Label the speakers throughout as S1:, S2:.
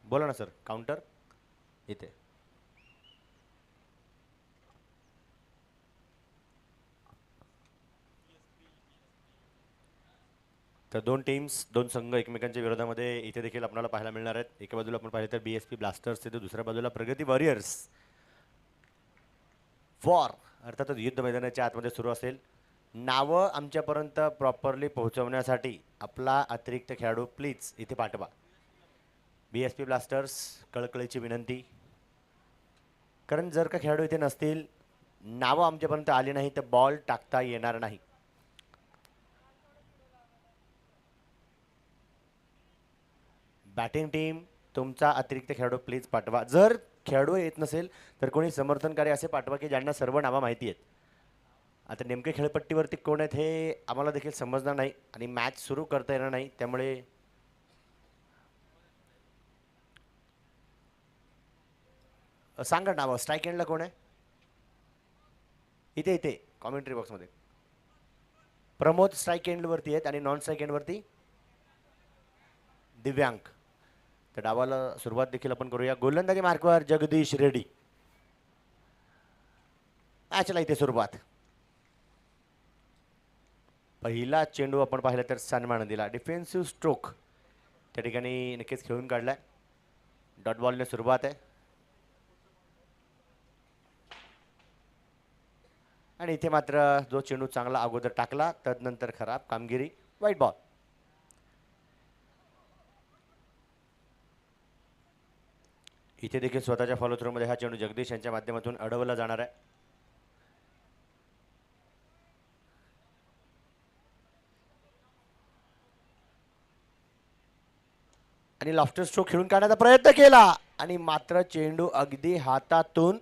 S1: बोला ना sir. Counter इथे. तर दोन टीम्स, दोन संघ एकमेकांच्या विरोधामध्ये इथे देखील आपल्याला पाहायला मिळणार आहेत. एका बाजूला आपण पाहिलं तर BSP ब्लास्टर्स, तर दुसऱ्या बाजूला प्रगती वॉरियर्स. वॉर अर्थातच युद्ध मैदानाच्या आतमध्ये सुरू असेल. नावं आमच्यापर्यंत प्रॉपरली पोहोचवण्यासाठी आपला अतिरिक्त खेळाडू प्लीज इथे पाठवा. BSP ब्लास्टर्स, कळकळीची विनंती. कारण जर का खेळाडू इथे नसतील, नावं आमच्यापर्यंत आली नाही तर बॉल टाकता येणार नाही. बॅटिंग टीम, तुमचा अतिरिक्त खेळाडू प्लीज पाठवा. जर खेळाडू येत नसेल तर कोणी समर्थनकारी असे पाठवा की ज्यांना सर्व नावं माहिती आहेत. आता नेमके खेळपट्टीवरती कोण आहेत हे आम्हाला देखील समजणार नाही आणि मॅच सुरू करता येणार नाही. त्यामुळे सांगा नावं. स्ट्राईक एंडला कोण आहे? इथे इथे कॉमेंट्री बॉक्समध्ये. प्रमोद स्ट्राईक एंडवरती आहेत आणि नॉन स्ट्राईक एंडवरती दिव्यांग. तर डावाला सुरुवात देखील आपण करूया. गोलंदाजी मार्कवर जगदीश रेड्डी. मॅचला इथे सुरुवात. पहिला चेंडू आपण पाहिला तर सन्मान दिला. डिफेन्सिव्ह स्ट्रोक त्या ठिकाणी नक्कीच खेळून काढलाय. डॉट बॉलने सुरुवात आहे आणि इथे मात्र जो चेंडू चांगला अगोदर टाकला तदनंतर खराब कामगिरी. वाईट बॉल. इथे देखील स्वतःच्या फॉलो थ्रोमध्ये हा चेंडू जगदीश यांच्या माध्यमातून अडवला जाणार आहे. आणि लॉफ्टर स्ट्रोक खेळून काढण्याचा प्रयत्न केला आणि मात्र चेंडू अगदी हातातून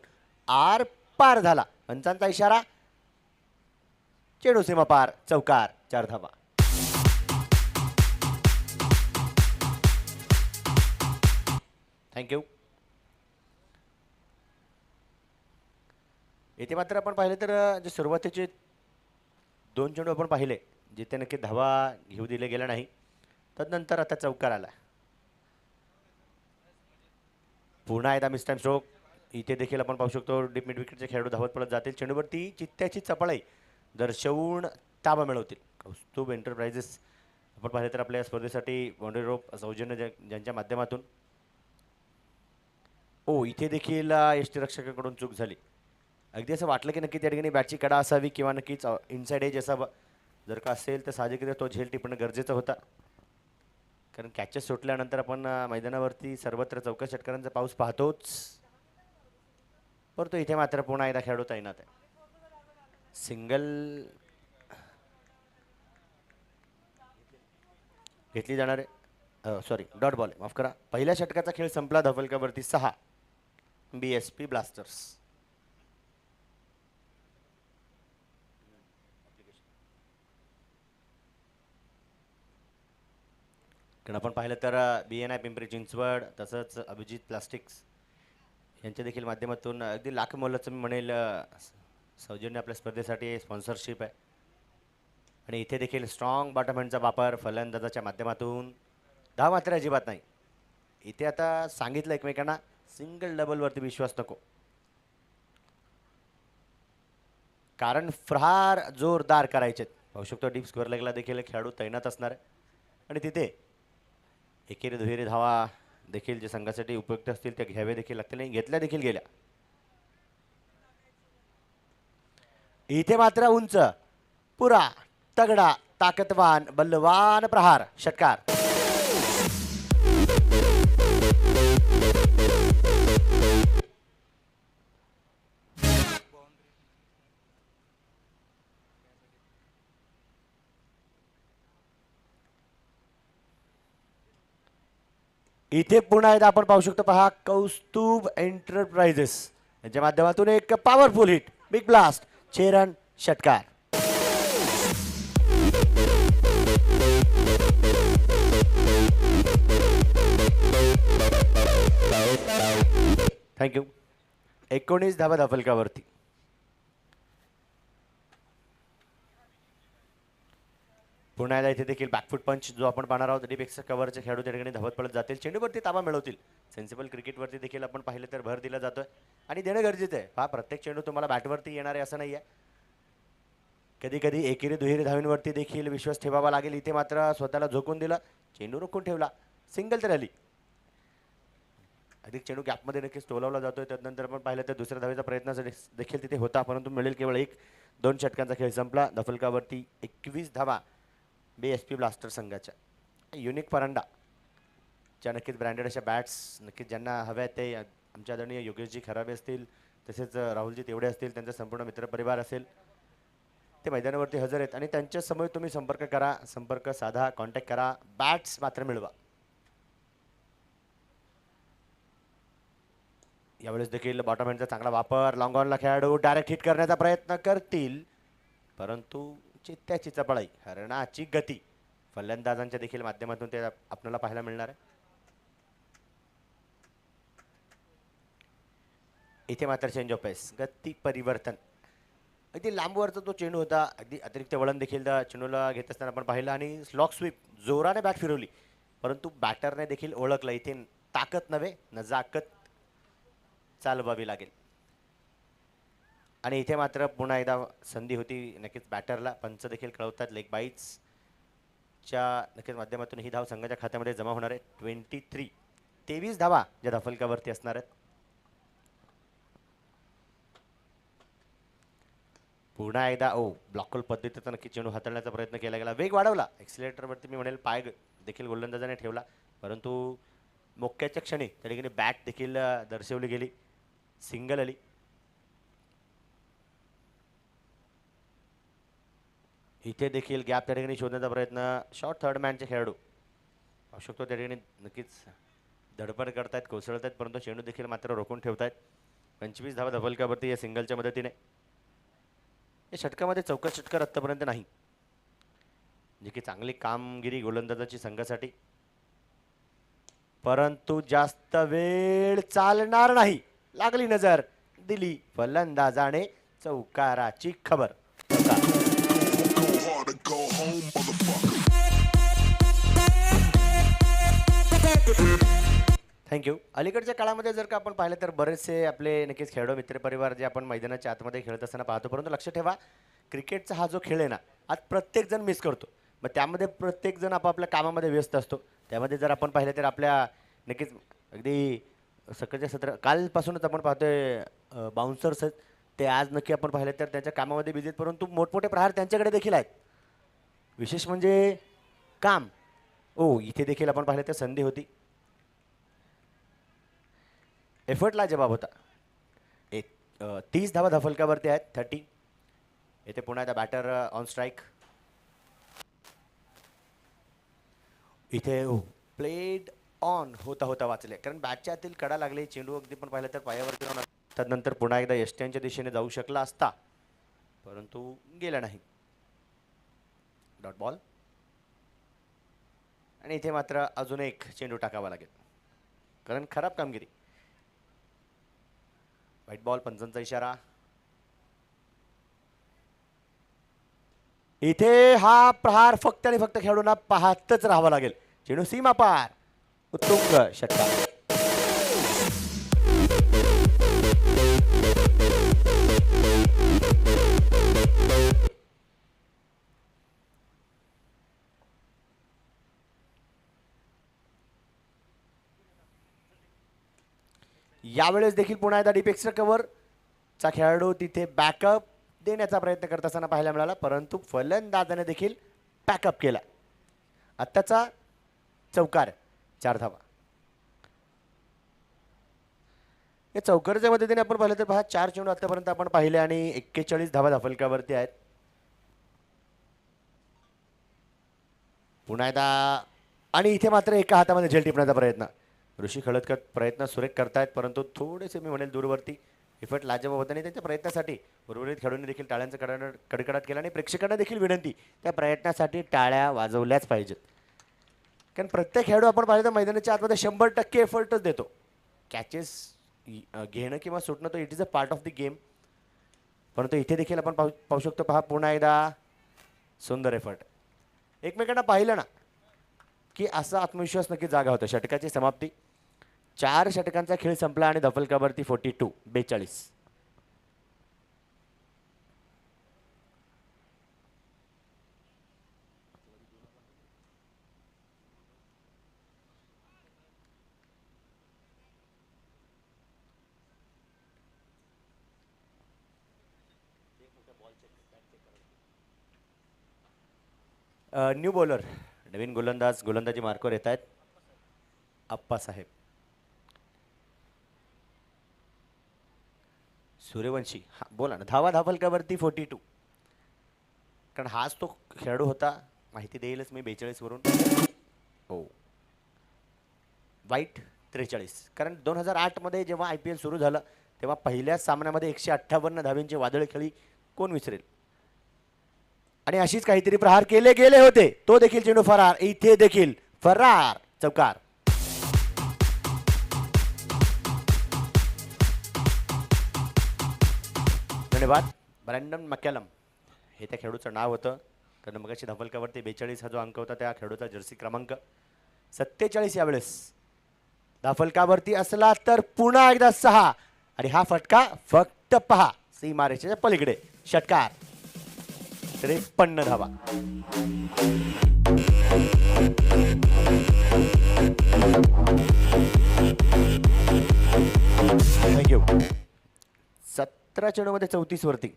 S1: आर पार झाला. पंचांचा इशारा. चेंडू सीमा पार. चौकार. 4 धावा. थँक्यू. येथे मात्र आपण पाहिले तर जे सुरुवातीचे 2 चेंडू आपण पाहिले जिथे नक्की धावा घेऊ दिले गेला नाही. तदनंतर आता चौकार आला. पुन्हा एकदा मिस टाइम स्ट्रोक. इथे देखील आपण पाहू शकतो डीप मिड विकेटचे खेळाडू धावत पडत जातील. चेंडूवरती चित्त्याची चपळाई दर्शवून ताबा मिळवतील. कौस्तुभ एंटरप्राइजेस आपण पाहिले तर आपल्या स्पर्धेसाठी बाउंड्री रोप सौजन्य ज्यांच्या माध्यमातून. इथे देखील यष्टीरक्षकाकडून चूक झाली. अगदी असं वाटलं की नक्की त्या ठिकाणी बॅटची कडा असावी किंवा नक्कीच इनसाइड एज असावं. जर का असेल तर साहजिकरित्या तो झेल टिपणं गरजेचं होता. कारण कॅचेस सुटल्यानंतर आपण मैदानावरती सर्वत्र चौका षटकारांचा पाऊस पाहतोच. परंतु इथे मात्र पुन्हा एकदा खेळाडू तैनात आहे. सिंगल घेतली जाणार आहे. सॉरी डॉट बॉल आहे, माफ करा. पहिल्या षटकाचा खेळ संपला. धवलकावरती 6. BSP blasters. कारण आपण पाहिलं तर BNI पिंपरी चिंचवड तसंच अभिजित प्लास्टिक्स यांच्या देखील माध्यमातून अगदी लाख मोलाचं मी म्हणेल सौजन्य आपल्या स्पर्धेसाठी स्पॉन्सरशिप आहे. आणि इथे देखील स्ट्रॉंग बॉटम हँडचा वापर फलंदाजाच्या माध्यमातून. धाव मात्र अजिबात नाही. इथे आता सांगितलं एकमेकांना सिंगल डबलवरती विश्वास नको. कारण फार जोरदार करायचे. पाहू शकतो डीप स्क्वेअर लेगला देखील खेळाडू तैनात असणार आहे आणि तिथे एकेरी दुहेरी धावा देखील जे संघासाठी उपयुक्त असतील त्या घ्यावे देखील लागतील आणि घेतल्या देखील गेल्या. इथे मात्र उंच पुरा तगडा ताकदवान बलवान प्रहार. षटकार. इथे पुन्हा एकदा आपण पाहू शकतो. पहा कौस्तुभ एंटरप्राइजेस यांच्या माध्यमातून एक powerful hit. Big blast. 6 run. षटकार. थँक्यू. 19 धावा पुन्हा एकदा इथे देखील बॅकफूट पंच जो आपण पाहणार आहोत. डीप एक्स्ट्रा कव्हरचे खेळाडू त्या ठिकाणी धावत पडत जातील, चेंडूवरती ताबा मिळवतील. सेन्सिबल क्रिकेटवरती देखील आपण पाहिलं तर भर दिला जातोय आणि देणं गरजेचं आहे. प्रत्येक चेंडू तुम्हाला बॅटवरती येणार आहे असं नाही आहे. कधी कधी एकेरी दुहेरी धावींवरती देखील विश्वास ठेवावा लागेल. इथे मात्र स्वतःला झोकून दिलं, चेंडू रोखून ठेवला, सिंगल तर आली. अधिक चेंडू गॅपमध्ये नक्कीच टोलवला जातोय. त्यानंतर आपण पाहिलं तर दुसऱ्या धावेचा प्रयत्न देखील तिथे होता, परंतु मिळेल केवळ 1-2 षटकांचा खेळ संपला. दफलकावरती 21 धावा BSP ब्लास्टर संघाच्या. युनिक परांडा ज्या नक्कीच ब्रँडेड अशा बॅट्स नक्कीच ज्यांना हव्या आहेत ते आमच्या आदरणीय योगेशजी खराबे असतील, तसेच राहुलजी तेवढे असतील, त्यांचा संपूर्ण मित्रपरिवार असेल, ते मैदानावरती हजर आहेत आणि त्यांच्या समोर तुम्ही संपर्क करा, संपर्क साधा, कॉन्टॅक्ट करा, बॅट्स मात्र मिळवा. यावेळेस देखील बॉटम हँडचा चांगला वापर, लॉंग ऑनला खेळाडू डायरेक्ट हिट करण्याचा प्रयत्न करतील, परंतु चित्त्याची चपळाई, हरणाची गती फलंदाजांच्या देखील माध्यमातून ते आपल्याला पाहायला मिळणार आहे. इथे मात्र चेंज ऑफ पेस, गती परिवर्तन. अगदी लांबवरचा तो चेंडू होता, अगदी अतिरिक्त वळण देखील त्या चेंडूला घेत असताना आपण पाहिलं आणि स्लॉक स्वीप जोराने बॅट फिरवली, परंतु बॅटरने देखील ओळखलं इथे ताकद नव्हे नजाकत चालवावी लागेल. आणि इथे मात्र पुन्हा एकदा संधी होती नक्कीच बॅटरला. पंच देखील कळवतात लेग बाईट्सच्या नक्कीच माध्यमातून ही धाव संघाच्या खात्यामध्ये जमा होणार आहे. 23 धावा ज्या दफलकावरती असणार आहेत. पुन्हा एकदा ब्लॉकहोल पद्धतीचा नक्की चेंडू हाताळण्याचा प्रयत्न केला गेला, वेग वाढवला, एक्सिलेटरवरती मी म्हणेल पाय देखील गोलंदाजाने ठेवला, परंतु मोक्याच्या क्षणी त्या ठिकाणी बॅट देखील दर्शवली गेली, सिंगल आली. इथे देखील गॅप त्या ठिकाणी शोधण्याचा प्रयत्न, शॉर्ट थर्ड मॅनचे खेळाडू पाहू शकतो त्या ठिकाणी नक्कीच धडपड करतायत, कोसळत आहेत, परंतु चेंडू देखील मात्र रोखून ठेवतायत. 25 धावा दफलकावरती या सिंगलच्या मदतीने. या षटकामध्ये चौका षटकार आत्तापर्यंत नाही, जे की चांगली कामगिरी गोलंदाजाची संघासाठी, परंतु जास्त वेळ चालणार नाही. लागली नजर, दिली फलंदाजाने चौकाराची खबर. थँक्यू. अलीकडच्या काळामध्ये जर का आपण पाहिलं तर बरेचसे आपले नक्कीच खेळाडू मित्रपरिवार जे आपण मैदानाच्या आतमध्ये खेळत असताना पाहतो, परंतु लक्ष ठेवा क्रिकेटचा हा जो खेळ आहे ना, आज प्रत्येकजण मिस करतो. मग त्यामध्ये प्रत्येकजण आपापल्या कामामध्ये व्यस्त असतो. त्यामध्ये जर आपण पाहिलं तर आपल्या नक्कीच अगदी सकाळच्या सत्र कालपासूनच आपण पाहतोय बाउन्सर्स आहेत, ते आज नक्की आपण पाहिलं तर त्यांच्या कामामध्ये बिझी आहेत, परंतु मोठमोठे प्रहार त्यांच्याकडे देखील आहेत. विशेष म्हणजे काम. इथे देखील आपण पाहिलं तर संधी होती, एफर्टला जबाब होता. 30 धावा दफलकावरती आहेत, 30. इथे पुन्हा एकदा बॅटर ऑन स्ट्राईक. इथे प्लेड ऑन होता होता वाचले, कारण बॅटच्या आतील कडा लागले, चेंडू अगदी पण पाहिलं तर पायावरती राहून त्यानंतर पुन्हा एकदा यष्ट्यांच्या दिशेने जाऊ शकला असता, परंतु गेला नाही. Dot ball. आणि इथे मात्र अजून एक चेंडू टाकावा लागेल, कारण खराब कामगिरी. व्हाईट बॉल, पंचांचा इशारा. इथे हा प्रहार फक्त आणि फक्त खेळाडूंना पाहतच राहावं लागेल. चेंडू सीमा पार, उत्तुंग षटकार. यावेळेस देखील पुन्हा एकदा डीप एक्स्ट्रा कव्हरचा खेळाडू तिथे बॅकअप देण्याचा प्रयत्न करत असताना पाहायला मिळाला, परंतु फलंदाजाने देखील बॅकअप केला. आत्ताचा चौकार, 4 धावा. या चौकाराच्या मदतीने आपण पाहिलं तर पहा 4 चेंडू आतापर्यंत आपण पाहिले आणि 41 धावा दफलकावरती आहेत. पुन्हा एकदा आणि इथे मात्र एका हातामध्ये झेल टिपण्याचा प्रयत्न. ऋषी खळदकर प्रयत्न सुरेख करतायत, परंतु थोडेसे मी म्हणेल दूरवरती. इफर्ट लाजवाब होता आणि त्यांच्या प्रयत्नासाठी उर्वरित खेळाडूंनी देखील टाळ्यांचा कडकडाट केला आणि प्रेक्षकांना देखील विनंती, त्या प्रयत्नासाठी टाळ्या वाजवल्याच पाहिजेत, कारण प्रत्येक खेळाडू आपण पाहिलं तर मैदानाच्या आतमध्ये 100% एफर्टच देतो. कॅचेस घेणं किंवा सुटणं तो it is a part of the game, परंतु इथे देखील आपण पाहू शकतो. पहा पुन्हा एकदा सुंदर एफर्ट. एकमेकांना पाहिलं ना की असा आत्मविश्वास नक्की जागा होता. षटकाची समाप्ती, 4 षटकांचा खेळ संपला आणि धफलकावरती 42. न्यू बॉलर, नवीन गोलंदाजी मार्कवर येत आहेत आप्पासाहेब. सूर्यवंशी, हा बोला ना. धावा धाफलकावरती 42. कारण हाच तो खेळाडू होता, माहिती देईलच मी 42 वरून. हो, वाईट 43. कारण 2008 मध्ये जेव्हा IPL सुरू झालं तेव्हा पहिल्याच सामन्यामध्ये 158 धावींची वादळी खेळी कोण विसरेल. आणि अशीच काहीतरी प्रहार केले गेले होते. तो देखील चेंडू फरार, इथे देखील फरार, चौकार. धन्यवाद. ब्रँडन मॅकॅलम हे त्या खेळाडूचं नाव होतं. कारण मगाशी धफलकावरती 42 हा जो अंक होता त्या खेळाडूचा जर्सी क्रमांक 47 यावेळेस धफलकावरती असला तर पुन्हा एकदा 6 आणि हा फटका फक्त पहा सीमारेषेच्या पलीकडे. षटकार, 53 धावा. थँक्यू. 17 चेंडूमध्ये 34 वरती.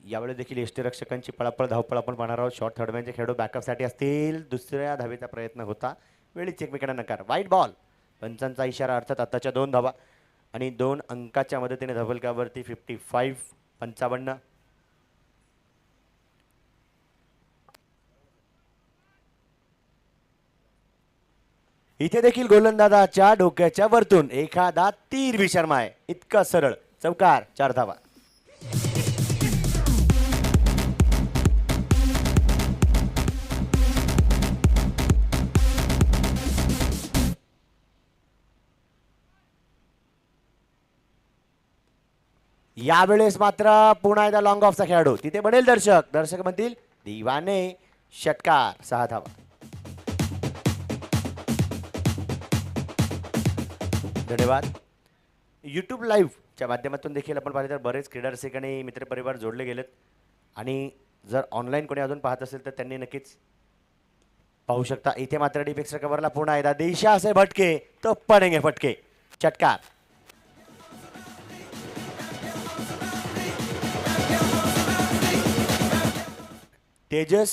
S1: यावेळी देखील यष्टीरक्षकांची पळापळ धावपळ आपण पाहणार आहोत. शॉर्ट थर्डमॅनचे खेळाडू बॅकअपसाठी असतील. दुसऱ्या धावेचा प्रयत्न होता, वेळीच एकमेकांना नकार. वाईट बॉल, पंचांचा इशारा, अर्थात आताच्या 2 धावा आणि 2 अंकाच्या मदतीने धबलकावरती 55. इथे देखील गोलंदाजाच्या डोक्याच्या वरतून एखादा तीर विशर्माय, इतका सरळ. चौकार, 4 धावा. यावेळेस मात्र पुन्हा एकदा लॉंग ऑफचा खेळाडू, तिथे बनेल दर्शक म्हणतील दिवाने. षटकार, 6 धावा. धन्यवाद. यूट्यूब लाईव्हच्या माध्यमातून देखील आपण पाहिलं तर बरेच क्रीडा रसिक आणि मित्रपरिवार जोडले गेलेत. आणि जर ऑनलाईन कोणी अजून पाहत असेल तर त्यांनी नक्कीच पाहू शकता. इथे मात्र डिफेक्सच्या कव्हरला पुन्हा एकदा दिशा से भटके तो पडेंगे फटके. षटकार. तेजस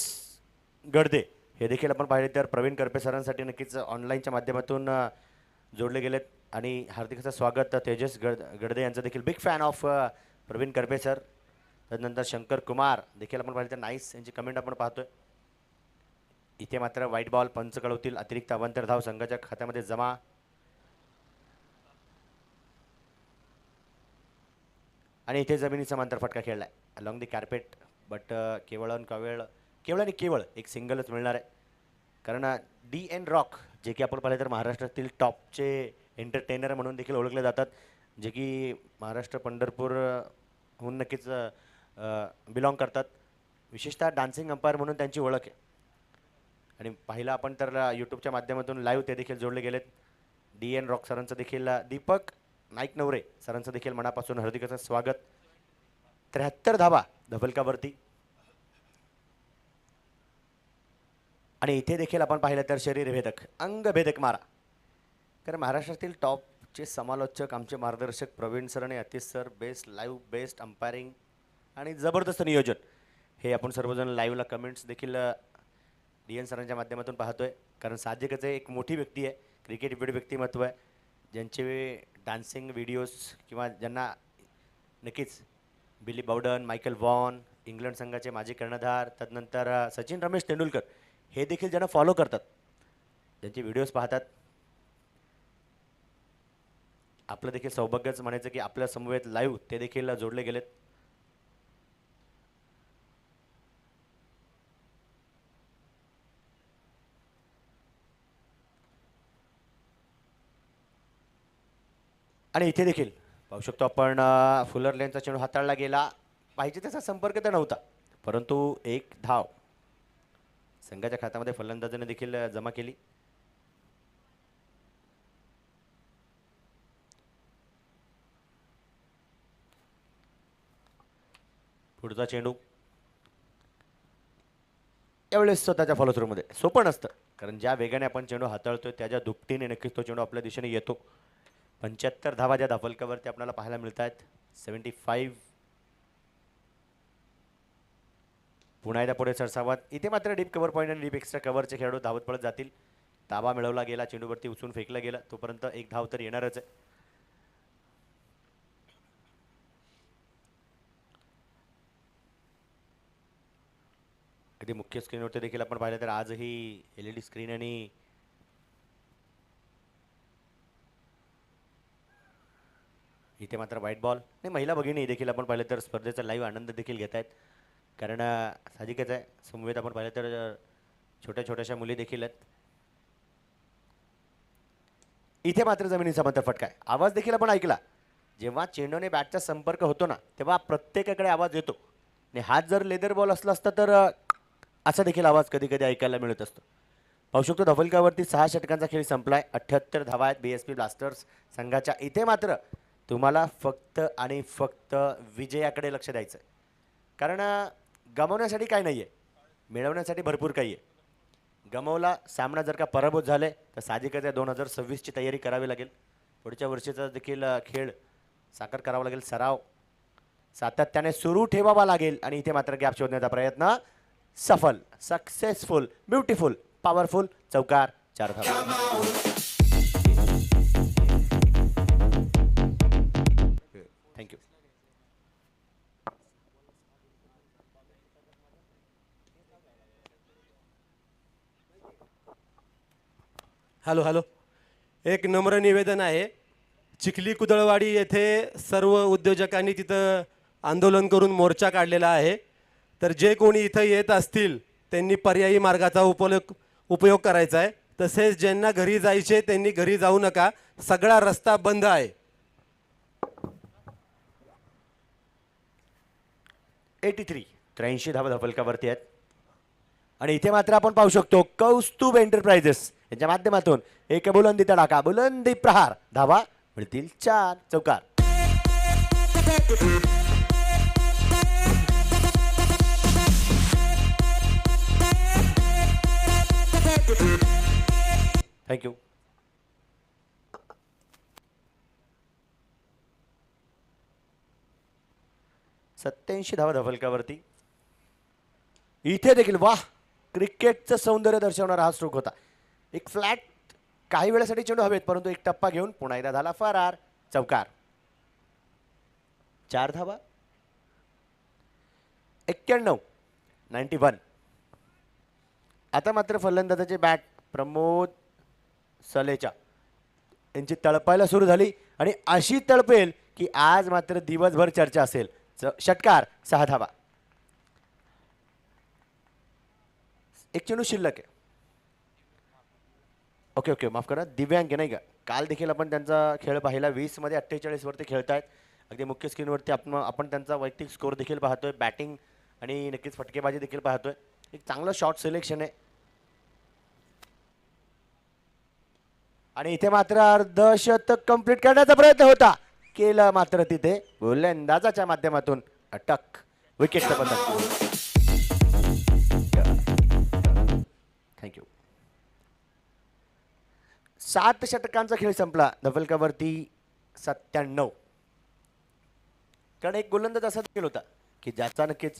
S1: गडदे हे देखील आपण पाहिले तर प्रवीण करपे सरांसाठी नक्कीच ऑनलाईनच्या माध्यमातून जोडले गेलेत. आणि हार्दिक असं स्वागत. तेजस गडदे यांचं देखील big fan of Praveen Karpe sir. त्यानंतर शंकर कुमार देखील आपण पाहिले तर नाईस यांची कमेंट आपण पाहतोय. इथे मात्र वाईट बॉल, पंच कळवतील. अतिरिक्त अवांतर धाव संघाच्या खात्यामध्ये जमा. आणि इथे जमिनी समांतर फटका खेळलाय अलॉंग दी कार्पेट. बट केवळ आणि केवळ एक सिंगलच मिळणार आहे. कारण DN रॉक जे की आपण पाहिलं तर महाराष्ट्रातील टॉपचे एंटरटेनर म्हणून देखील ओळखले जातात, जे की महाराष्ट्र पंढरपूरहून नक्कीच बिलॉंग करतात. विशेषतः डान्सिंग अंपायर म्हणून त्यांची ओळख आहे. आणि पाहिलं आपण तर यूट्यूबच्या माध्यमातून लाईव्ह ते देखील जोडले गेलेत. DN रॉक सरांचं देखील, दीपक नाईक नवरे सरांचं देखील मनापासून हार्दिक असं स्वागत. 73 धावा धबलकावरती. आणि इथे देखील आपण पाहिलं तर शरीरभेदक, अंगभेदक मारा. कारण महाराष्ट्रातील टॉपचे समालोचक आमचे मार्गदर्शक प्रवीण सर आणि Atish sir, best live, best umpiring आणि जबरदस्त नियोजन, हे आपण सर्वजण लाईव्हला कमेंट्स देखील DN सरांच्या माध्यमातून पाहतोय. कारण साहजिकच आहे, एक मोठी व्यक्ती आहे, क्रिकेट व्यक्तिमत्व आहे, ज्यांचे डान्सिंग व्हिडिओज किंवा ज्यांना नक्कीच बिली बाउडन, मायकल वॉन, इंग्लंड संघाचे माजी कर्णधार, त्यानंतर सचिन रमेश तेंडुलकर हे देखील ज्यांना फॉलो करतात, ज्यांचे व्हिडिओज पाहतात, आपलं देखील सौभाग्यच म्हणायचं की आपल्या समवेत लाईव्ह ते देखील जोडले गेलेत. आणि इथे देखील पाहू शकतो आपण फुलर लेनचा चेंडू हाताळला गेला, पाहिजे तसा संपर्क तर नव्हता, परंतु एक धाव संघाच्या खात्यामध्ये फलंदाजाने देखील जमा केली. पुढचा चेंडू यावेळेस स्वतःच्या फॉलोथ्रूमध्ये सोपं नसतं, कारण ज्या वेगाने आपण चेंडू हाताळतोय त्याच्या दुपटीने नक्कीच तो चेंडू आपल्या दिशेने येतो. 75 धावा ज्या धाफलकावरती आपल्याला पाहायला मिळत आहेत. 75. पुन्हा एकदा पुढे सरसावत. इथे मात्र डीप कव्हर पॉईंट आणि डीप एक्स्ट्रा कव्हरचे खेळाडू धावत पळत जातील. ताबा मिळवला गेला, चेंडूवरती उचलून फेकला गेला, तोपर्यंत एक धाव तर येणारच आहे. अगदी मुख्य स्क्रीनवरती देखील आपण पाहिलं तर आजही LED स्क्रीन आणि इथे मात्र व्हाईट बॉल नाही. महिला भगिनी देखील आपण पाहिलं तर स्पर्धेचा लाईव्ह आनंद देखील घेत आहेत, कारण साहजिकच आहे समवेत आपण पाहिलं तर छोट्या छोट्याशा मुली देखील आहेत. इथे मात्र जमिनीचा मात्र फटका आहे. आवाज देखील आपण ऐकला. जेव्हा चेंडूने बॅटचा संपर्क होतो ना तेव्हा प्रत्येकाकडे आवाज येतो, आणि हात जर लेदर बॉल असला असता तर असा देखील आवाज कधी कधी ऐकायला मिळत असतो. पाहू शकतो धवलकावरती 6 षटकांचा खेळ संपलाय. 78 धावा आहेत BSP ब्लास्टर्स संघाच्या. इथे मात्र तुम्हाला फक्त आणि फक्त विजयाकडे लक्ष द्यायचं आहे, कारण गमावण्यासाठी काय नाही आहे, मिळवण्यासाठी भरपूर काही आहे. गमावला सामना जर का पराभूत झाले तर साहजिकच 2026ची तयारी करावी लागेल. पुढच्या वर्षीचा देखील खेळ साकार करावा लागेल. सराव सातत्याने सुरू ठेवावा लागेल. आणि इथे मात्र गॅप शोधण्याचा प्रयत्न सफल, सक्सेसफुल, ब्युटिफुल, पॉवरफुल. चौकार, 4 धावा. थँक्यू.
S2: हॅलो हॅलो, एक नम्र निवेदन आहे. चिखली कुदळवाडी येथे सर्व उद्योजकांनी तिथं आंदोलन करून मोर्चा काढलेला आहे. तर जे कोणी इथं येत असतील त्यांनी पर्यायी मार्गाचा उपयोग करायचा आहे. तसेच ज्यांना घरी जायचे त्यांनी घरी जाऊ नका, सगळा रस्ता बंद आहे.
S1: 83 धावा धफलकावरती आहेत. आणि इथे मात्र आपण पाहू शकतो कौस्तुभ एंटरप्राइजेस यांच्या माध्यमातून एक बुलंदी तडाखा, बुलंदी प्रहार. धावा मिळतील 4. चौकार. थँक्यू. सत्याऐंशी धावा धफलकावरती. इथे देखील वाह, क्रिकेटचं सौंदर्य दर्शवणारा हा स्ट्रोक होता. एक फ्लॅट काही वेळासाठी चेंडू हवेत, परंतु एक टप्पा घेऊन पुन्हा एकदा झाला फरार. चौकार. 4 धावा. 91. आता मात्र फलंदाजाचे बॅट प्रमोद सलेचा यांची तळपायला सुरू झाली, आणि अशी तळपेल की आज मात्र दिवसभर चर्चा असेल. षटकार, 6 धावा. एक चेंडू शिल्लक आहे. ओके ओके, माफ करा, दिव्यांग नाही का. काल देखील आपण त्यांचा खेळ पाहिला. 20 मध्ये 48 वरती खेळतायत. अगदी मुख्य स्क्रीनवरती आपण त्यांचा वैयक्तिक स्कोर देखील पाहतोय, बॅटिंग आणि नक्कीच फटकेबाजी देखील पाहतोय. एक चांगलं शॉट सिलेक्शन आहे. आणि इथे मात्र अर्धशतक कंप्लीट करण्याचा प्रयत्न होता, केलं मात्र तिथे गोलंदाजाच्या माध्यमातून अटक. विकेटचं पतन. थँक्यू. 7 षटकांचा खेळ संपला. धवलकावरती 97. कारण एक गोलंदाज असा देखील होता की ज्याचा नक्कीच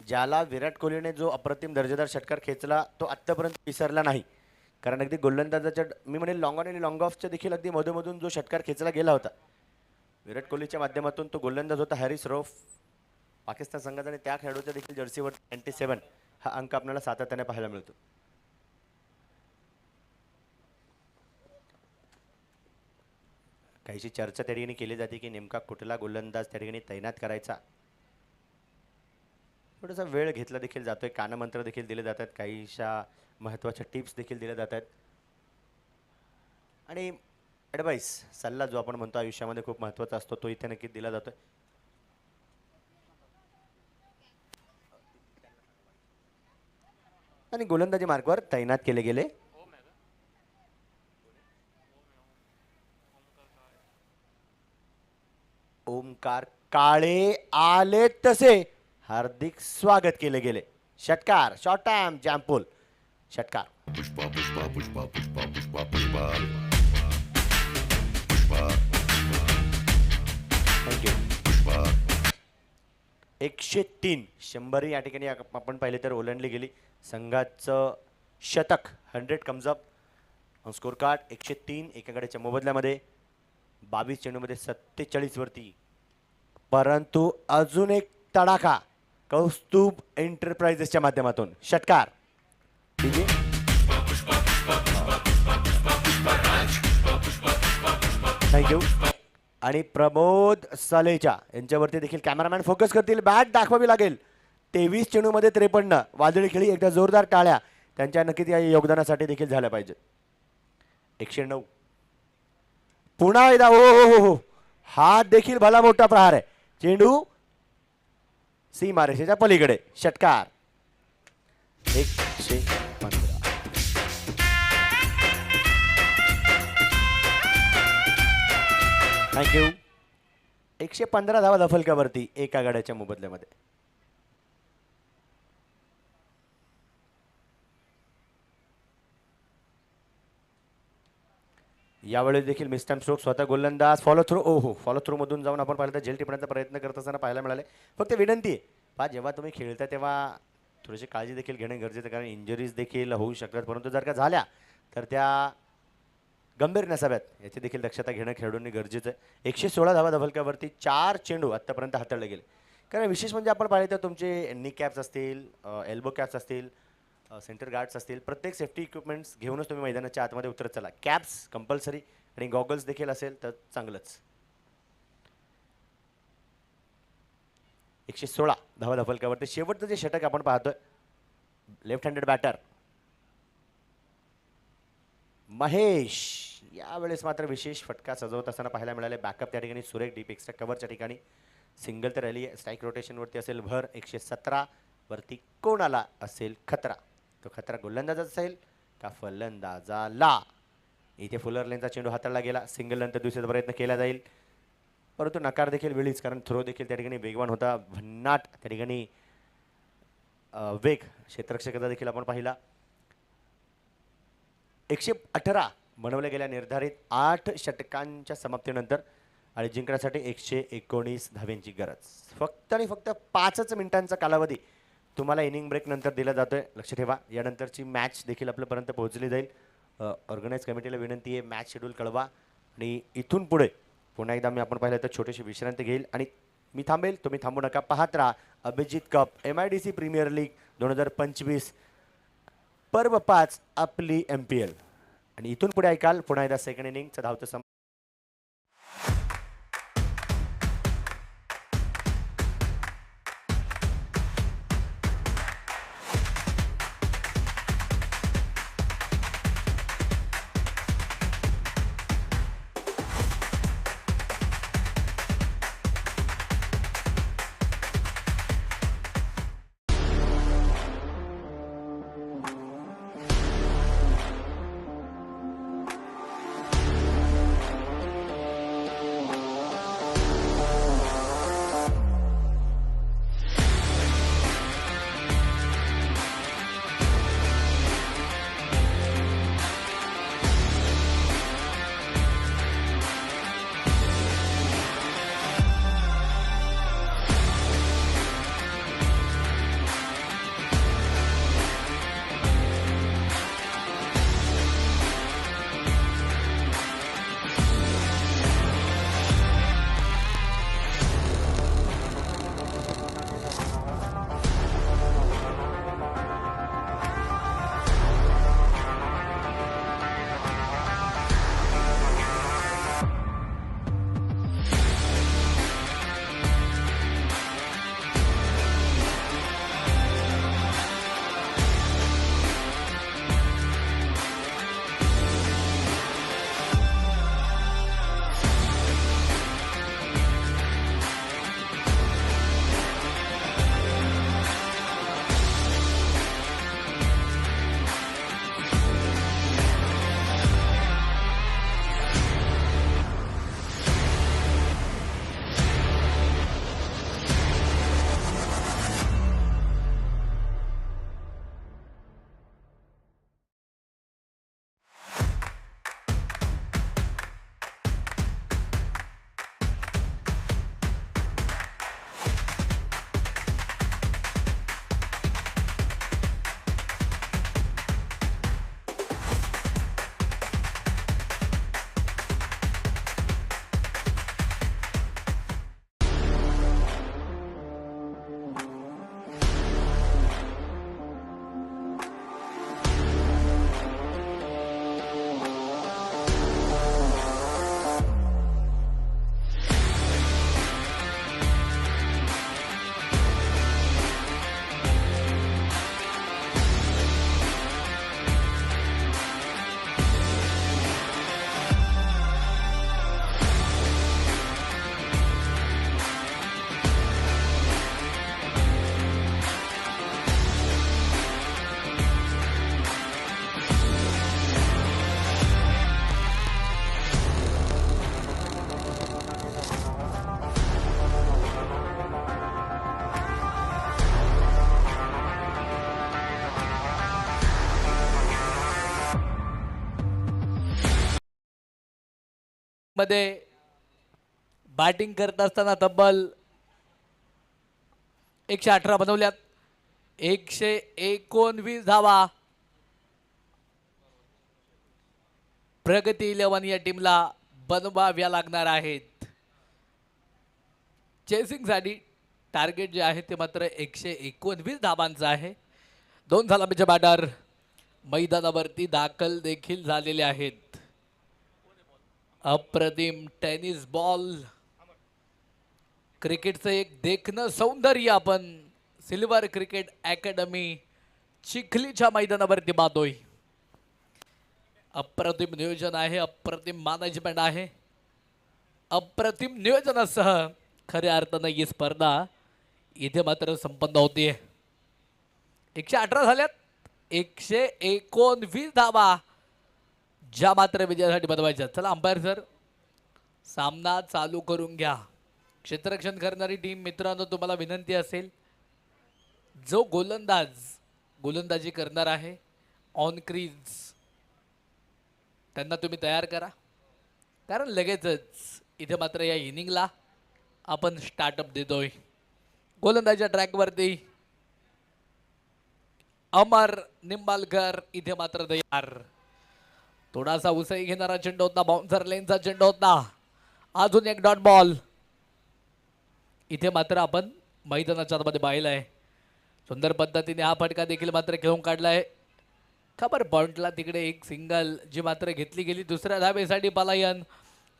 S1: ज्याला विराट कोहलीने जो अप्रतिम दर्जेदार षटकार खेचला तो आत्तापर्यंत विसरला नाही. कारण अगदी गोलंदाजाच्या मी म्हणेल लॉंग ऑन आणि लॉंग ऑफच्या देखील अगदी मधोमधून जो षटकार खेचला गेला होता विराट कोहलीच्या माध्यमातून, तो गोलंदाज होता हॅरिस रौफ पाकिस्तान संघाचा. आणि त्या खेळाडूच्या देखील जर्सीवर 97 हा अंक आपल्याला सातत्याने पाहायला मिळतो. काहीशी चर्चा त्या ठिकाणी केली जाते की नेमका कुठला गोलंदाज त्या ठिकाणी तैनात करायचा. थोडासा वेळ घेतला देखील जातोय. कानमंत्र देखील दिले जातात, काहीशा महत्त्वाच्या टिप्स देखील दिल्या जातात, आणि ॲडवाईस सल्ला जो आपण म्हणतो आयुष्यामध्ये खूप महत्त्वाचा असतो तो इथे नक्कीच दिला जातोय. आणि गोलंदाजी मार्कवर तैनात केले गेले. ओमकार काळे आले तसे हार्दिक स्वागत केले गेले. षटकार शॉर्ट टाइम जॅम्पोल षटकार. थँक्यू. 103 100 या ठिकाणी आपण पाहिले तर ओलांडली गेली. संघाचं शतक 100 कम्स अप. स्कोर कार्ड 103 एका गड्याच्या मोबदल्यामध्ये 22 चेंडूमध्ये 47 वरती. परंतु अजून एक तडाखा कौस्तुभ एंटरप्राइजेसच्या माध्यमातून षटकार. थँक्यू. आणि प्रमोद सालेचा यांच्यावरती देखील कॅमेरामॅन फोकस करतील. बॅट दाखवावी लागेल. 23 चेंडूमध्ये 53 वादळी खेळी. एकदा जोरदार टाळ्या त्यांच्या नक्कीच या योगदानासाठी देखील झाल्या पाहिजेत. 109 पुन्हा एकदा हो हो हो हो हा देखील भला मोठा प्रहार आहे. चेंडू सीमारेषेच्या पलीकडे षटकार. 115. थँक्यू. 115 धावा दफलकावरती एका गड्याच्या मोबदल्यामध्ये. यावेळी देखील मिस्टम स्ट्रोक स्वतः गोलंदाज फॉलो थ्रू. हो फॉलो थ्रू मधून जाऊन आपण पाहिलं तर झेल टिपण्याचा प्रयत्न करत असताना पाहायला मिळाले. फक्त विनंती आहे पहा जेव्हा तुम्ही खेळता तेव्हा थोडीशी काळजी देखील घेणं गरजेचं आहे, कारण इंजरीज देखील होऊ शकतात. परंतु जर का झाल्या तर त्या गंभीर नसाव्यात याची देखील दक्षता घेणं खेळाडूंनी गरजेचं आहे. 116 धावा दफलकावरती 4 चेंडू आत्तापर्यंत हाताळले गेले. कारण विशेष म्हणजे आपण पाहिले तर तुमचे नी कॅप्स असतील, एल्बो कॅप्स असतील, सेंटर गार्ड्स असतील, प्रत्येक सेफ्टी इक्विपमेंट्स घेऊनच तुम्ही मैदानाच्या आतमध्ये उतरत चला. कॅप्स कंपल्सरी आणि गॉगल्स देखील असेल तर चांगलंच. 116 धावा दफलकावरती शेवटचं जे षटक आपण पाहतोय लेफ्ट हँडेड बॅटर महेश. यावेळेस मात्र विशेष फटका सजवत असताना पाहायला मिळाले. बॅकअप त्या ठिकाणी सुरेख डीप एक्स्ट्रा कव्हरच्या ठिकाणी सिंगल तर रॅली. स्ट्राईक रोटेशनवरती असेल भर. 117 वरती कोणाला असेल खतरा. तो खतरा गोलंदाजाचा असेल का फलंदाजाला. इथे फुलर लेनचा चेंडू हाताळला गेला. सिंगल नंतर दुसऱ्याचा प्रयत्न केला जाईल, परंतु नकार देखील वेळीच, कारण थ्रो देखील त्या ठिकाणी वेगवान होता. भन्नाट त्या ठिकाणी वेग क्षेत्ररक्षकाचा देखील आपण पाहिला. 118 बनवल्या गेल्या निर्धारित 8 षटकांच्या समाप्तीनंतर आणि जिंकण्यासाठी 119 धाव्यांची गरज. फक्त आणि फक्त 5च मिनिटांचा कालावधी तुम्हाला इनिंग ब्रेक नंतर दिला जातोय. लक्ष ठेवा, यानंतरची मॅच देखील आपल्यापर्यंत पोहोचली जाईल. ऑर्गनाईज कमिटीला विनंती आहे मॅच शेड्यूल कळवा आणि इथून पुढे पुन्हा एकदा मी आपण पाहिलं तर छोटीशी विश्रांती घेईल आणि मी थांबेल, तुम्ही थांबू नका. पाहत राहा Abhijit cup MIDC premier league 2025 पर्व 5 आपली MPL. आणि इथून पुढे ऐकाल पुन्हा एकदा सेकंड इनिंगचं धावतं
S3: मध्ये बॅटिंग करत असताना तब्बल 118 बनवल्यात. 119 धावा प्रगती 11 या टीमला बनवाव्या लागणार आहेत. चेसिंगसाठी टार्गेट जे आहे ते मात्र 119 धावांचं आहे. 2 सलामीचे बॅटर मैदानावरती दाखल देखील झालेले आहेत. अप्रतिम टेनिस बॉल, क्रिकेटचं एक देखणं सौंदर्य आपण सिल्वर क्रिकेट अकॅडमी चिखलीच्या मैदानावरती पाहतोय. अप्रतिम नियोजन आहे, अप्रतिम मॅनेजमेंट आहे, अप्रतिम नियोजनासह खऱ्या अर्थानं ही स्पर्धा इथे मात्र संपन्न होतीये. 118 झाल्यात. 119 धावा ज्या मात्र विजयासाठी बनवायच्या. चला अंपायर सर, सामना चालू करून घ्या. क्षेत्ररक्षण करणारी टीम मित्रांनो, तुम्हाला विनंती असेल, जो गोलंदाजी करणार आहे ऑन क्रीज, त्यांना तुम्ही तयार करा, कारण लगेचच इथे मात्र या इनिंगला आपण स्टार्टअप देतोय. गोलंदाजीच्या ट्रॅकवरती अमर निंबालकर इथे मात्र तयार. थोडासा उसळी घेणारा चेंडू होता, बाउन्सर लेनचा चेंडू होता. अजून एक डॉट बॉल इथे मात्र आपण मैदानाच्या आतमध्ये पाहिलाय. सुंदर पद्धतीने हा फटका देखील मात्र खेळून काढलाय. खबर पॉइंटला तिकडे एक सिंगल जी मात्र घेतली गेली. दुसऱ्या धावेसाठी पलायन.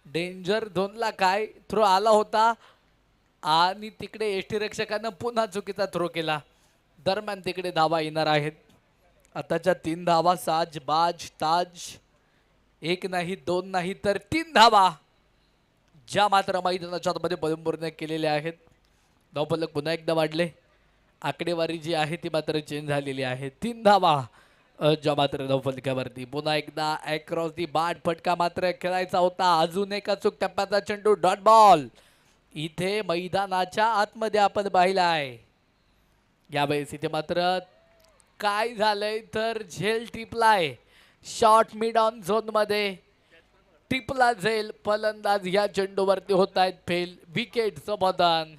S3: डेंजर झोनला काय थ्रो आला होता आणि तिकडे यष्टीरक्षकानं पुन्हा चुकीचा थ्रो केला. दरम्यान तिकडे धावा येणार आहेत. आताच्या 3 धावा साजबाज ताज. 1 नाही 2 नाही तर 3 धावा ज्या मात्र मैदानाच्या आतमध्ये परिपूर्ण केलेल्या आहेत. धावफलक पुन्हा एकदा वाढले. आकडेवारी जी आहे ती मात्र चेंज झालेली आहे. 3 धावा ज्या मात्र धावफलकावरती. पुन्हा एकदा अक्रॉस दी बाट फटका मात्र खेळायचा होता. अजून एक अचूक टप्प्याचा चेंडू, डॉट बॉल इथे मैदानाच्या आतमध्ये आपण पाहिला आहे. यावेळेस इथे मात्र काय झालंय तर झेल टिपलाय. शॉर्ट मिड ऑन झोन मध्ये टिपला झेल. फलंदाज या चेंडूवरती होत आहेत फेल. विकेटचं पतन.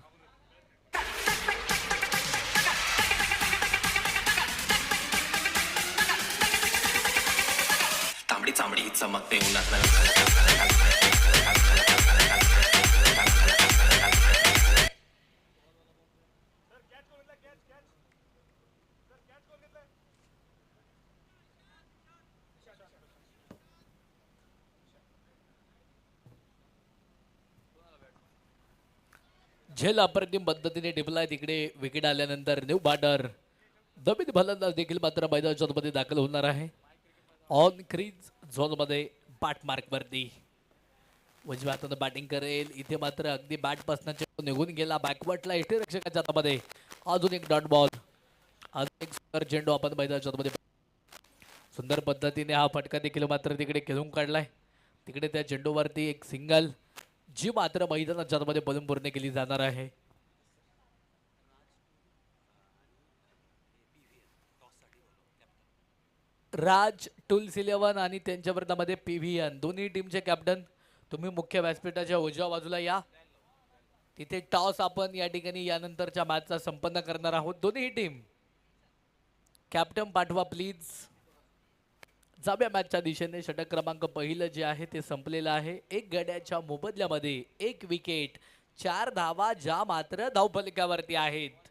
S4: तांबडी चांबडी चमकते उन्हात.
S3: झेल अप्रतिम पद्धतीने टिपलाय. तिकडे विकेट आल्यानंतर न्यू बॅटर दबित फलंदाज देखील मात्र मैदानाच्या आतमध्ये दाखल होणार आहे. ऑन क्रीज झोनमध्ये बॅट मार्कवरती उजव्या हातानं बॅटिंग करेल. इथे मात्र अगदी बॅटपासून चेंडू निघून गेला बॅकवर्डला यष्टीरक्षकाच्या हातामध्ये. अजून एक डॉट बॉल. अजून एक सुंदर चेंडू आपण मैदानाच्या आतमध्ये. सुंदर पद्धतीने हा फटका देखील मात्र तिकडे खेळून काढलाय. तिकडे त्या चेंडूवरती एक सिंगल जी मात्र मैदानाच्या आतमध्ये बलून पूर्ण केली जाणार आहे. राज टूल्स 11 आणि त्यांच्या विरोधामध्ये PVN दोन्ही टीमचे कॅप्टन. तुम्ही मुख्य व्यासपीठाच्या उजव्या बाजूला या. तिथे टॉस आपण या ठिकाणी यानंतरच्या मॅचचा संपन्न करणार आहोत. दोन्ही टीम कॅप्टन पाठवा प्लीज. जाव्या मॅचच्या दिशेने. षटक क्रमांक पहिलं जे आहे ते संपलेलं आहे. 1 गड्याच्या मोबदल्यामध्ये 1 विकेट, 4 धावा ज्या मात्र धावफलकावरती आहेत.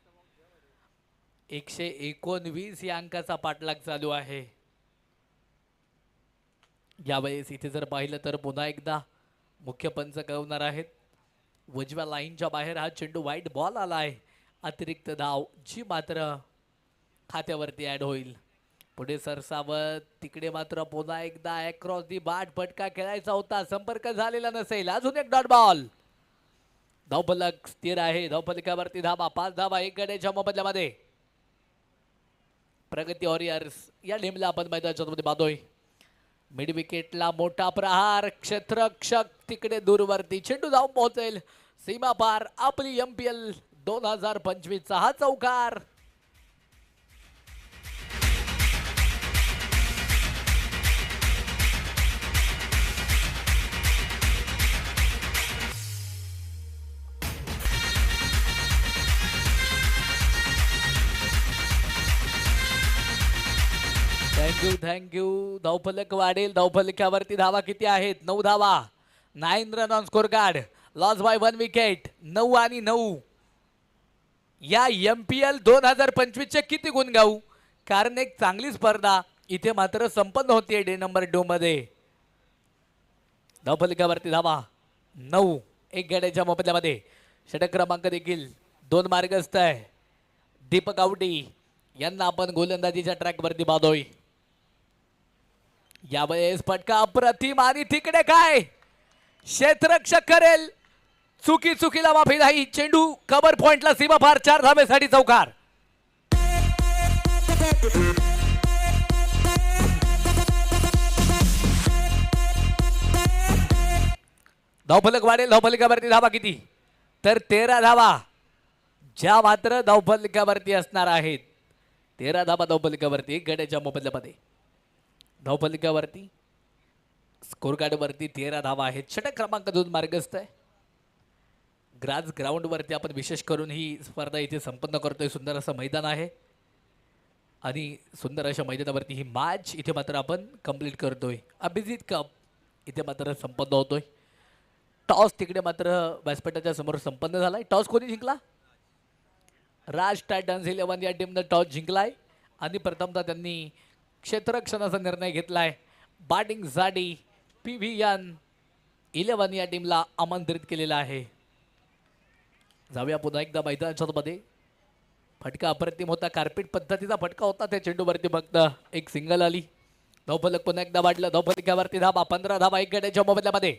S3: 119 या अंकाचा पाठलाग चालू आहे. यावेळेस इथे जर पाहिलं तर पुन्हा एकदा मुख्य पंच कळवणार आहेत. उजव्या लाईनच्या बाहेर हा चेंडू वाईट बॉल आला आहे. अतिरिक्त धाव जी मात्र खात्यावरती ॲड होईल. पुढे सरसावत. तिकडे मात्र पुन्हा एकदा अक्रॉस दी बाट फटका खेळायचा होता. संपर्क झालेला नसेल. अजून एक डॉट बॉल. धावफलक स्थिर आहे. धावफलकावरती धावा 5 धावा 1 गड्याच्या मोबदल्यामध्ये. प्रगती वॉरियर्स या टीमला आपण मैदानाच्या मध्ये पाहतोय. मिड विकेटला मोठा प्रहार. क्षेत्ररक्षक तिकडे दूरवरती. चेंडू जाऊन पोहोचेल सीमा पार. आपली MPL 2025 चा हा चौकार. थँक्यू. धावफलक वाढेल. धावफलकावरती धावा किती आहेत? 9 धावा. 9 run on score card. Loss by 1 wicket. 9 आणि 9. या MPL 2025 चे किती गुण गाऊ, कारण एक चांगली स्पर्धा इथे मात्र संपन्न होतीये डे नंबर 2 मध्ये. धावफलकावरती धावा 9. एक गड्याच्या मोबदल्यामध्ये षटक क्रमांक देखील 2 मार्गस्थ आहे. दीपक आवटी यांना आपण गोलंदाजीच्या ट्रॅकवरती पाहतोय. यावेळेस फटका अप्रतिम आणि तिकडे काय क्षेत्ररक्षक करेल. चुकीला माफी नाही. चेंडू कव्हर पॉइंटला सीमा पार. 4 धावेसाठी चौकार. धावफलक वाढेल. धावफलकावरती धावा किती? तर 13 धावा ज्या मात्र धावफलकावरती असणार आहेत. 13 धावा धावफलकावरती. एक गड्याच्या मोबदल्यामध्ये धावफलकावरती स्कोर कार्डवरती 13 धावा आहेत. षटक क्रमांक 2 मार्गस्थ आहे. ग्रास ग्राउंडवरती आपण विशेष करून ही स्पर्धा इथे संपन्न करतोय. सुंदर असं मैदान आहे आणि सुंदर अशा मैदानावरती ही मॅच इथे मात्र आपण कंप्लीट करतोय. अभिजित कप इथे मात्र संपन्न होतोय. टॉस तिकडे मात्र व्यासपीठाच्या समोर संपन्न झालाय. टॉस कोणी जिंकला? राज टायटन्स 11 या टीमनं टॉस जिंकलाय आणि प्रथमतः त्यांनी क्षेत्ररक्षणाचा निर्णय घेतलाय. बॅटिंगसाठी PVN 11 या टीमला आमंत्रित केलेला आहे. जाऊया पुन्हा एकदा मैदानामध्ये. फटका अप्रतिम होता. कार्पेट पद्धतीचा फटका होता. त्या चेंडूवरती फक्त एक सिंगल आली. धावफलक पुन्हा एकदा वाढलं. धावफलकावरती धावा 15 धावा एक गड्याच्या मोबदल्यामध्ये.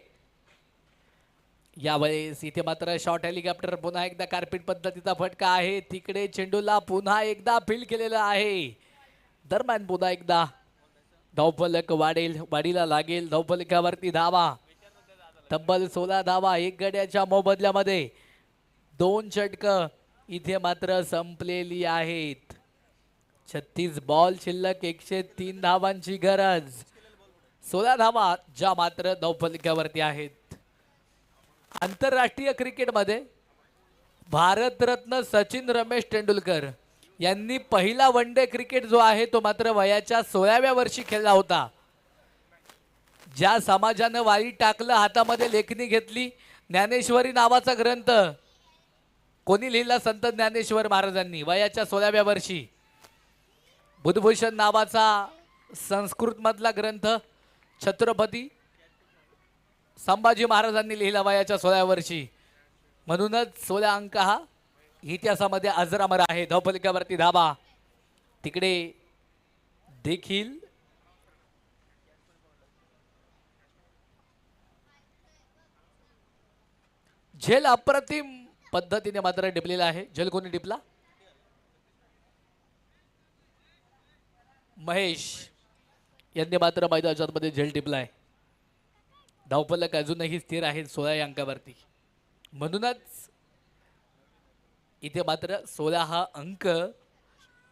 S3: यावेळेस इथे मात्र शॉर्ट हेलिकॉप्टर पुन्हा एकदा कार्पेट पद्धतीचा फटका आहे. तिकडे चेंडूला पुन्हा एकदा फील्ड केलेलं आहे. दरम्यान पुन्हा एकदा धावफलक वाढेल. वाढीला लागेल. धावफलकावरती धावा तब्बल 16 धावा एक गड्याच्या मोबदल्यामध्ये. 2 षटकं इथे मात्र संपलेली आहेत. 36 बॉल शिल्लक. 103 धावांची गरज. 16 धावा ज्या मात्र धावफलकावरती आहेत. आंतरराष्ट्रीय क्रिकेटमध्ये भारतरत्न सचिन रमेश तेंडुलकर यांनी पहिला वन डे क्रिकेट जो आहे तो मात्र वयाच्या 16व्या वर्षी खेळला होता. ज्या समाजानं वारी टाकलं, हातामध्ये लेखणी घेतली, ज्ञानेश्वरी नावाचा ग्रंथ कोणी लिहिला? संत ज्ञानेश्वर महाराजांनी वयाच्या 16व्या वर्षी. बुधभूषण नावाचा संस्कृत मधला ग्रंथ छत्रपती संभाजी महाराजांनी लिहिला वयाच्या 16व्या वर्षी. म्हणूनच 16 अंक हा इतिहासामध्ये अजरामर आहे. धावफलकावरती धावा तिकडे देखील झेल अप्रतिम पद्धतीने मात्र टिपलेला आहे. झेल कोणी टिपला? महेश यांनी मात्र मैदानामध्ये झेल टिपलाय. धावफलक अजूनही स्थिर आहे 16 अंकावरती. म्हणूनच इथे मात्र 16 हा अंक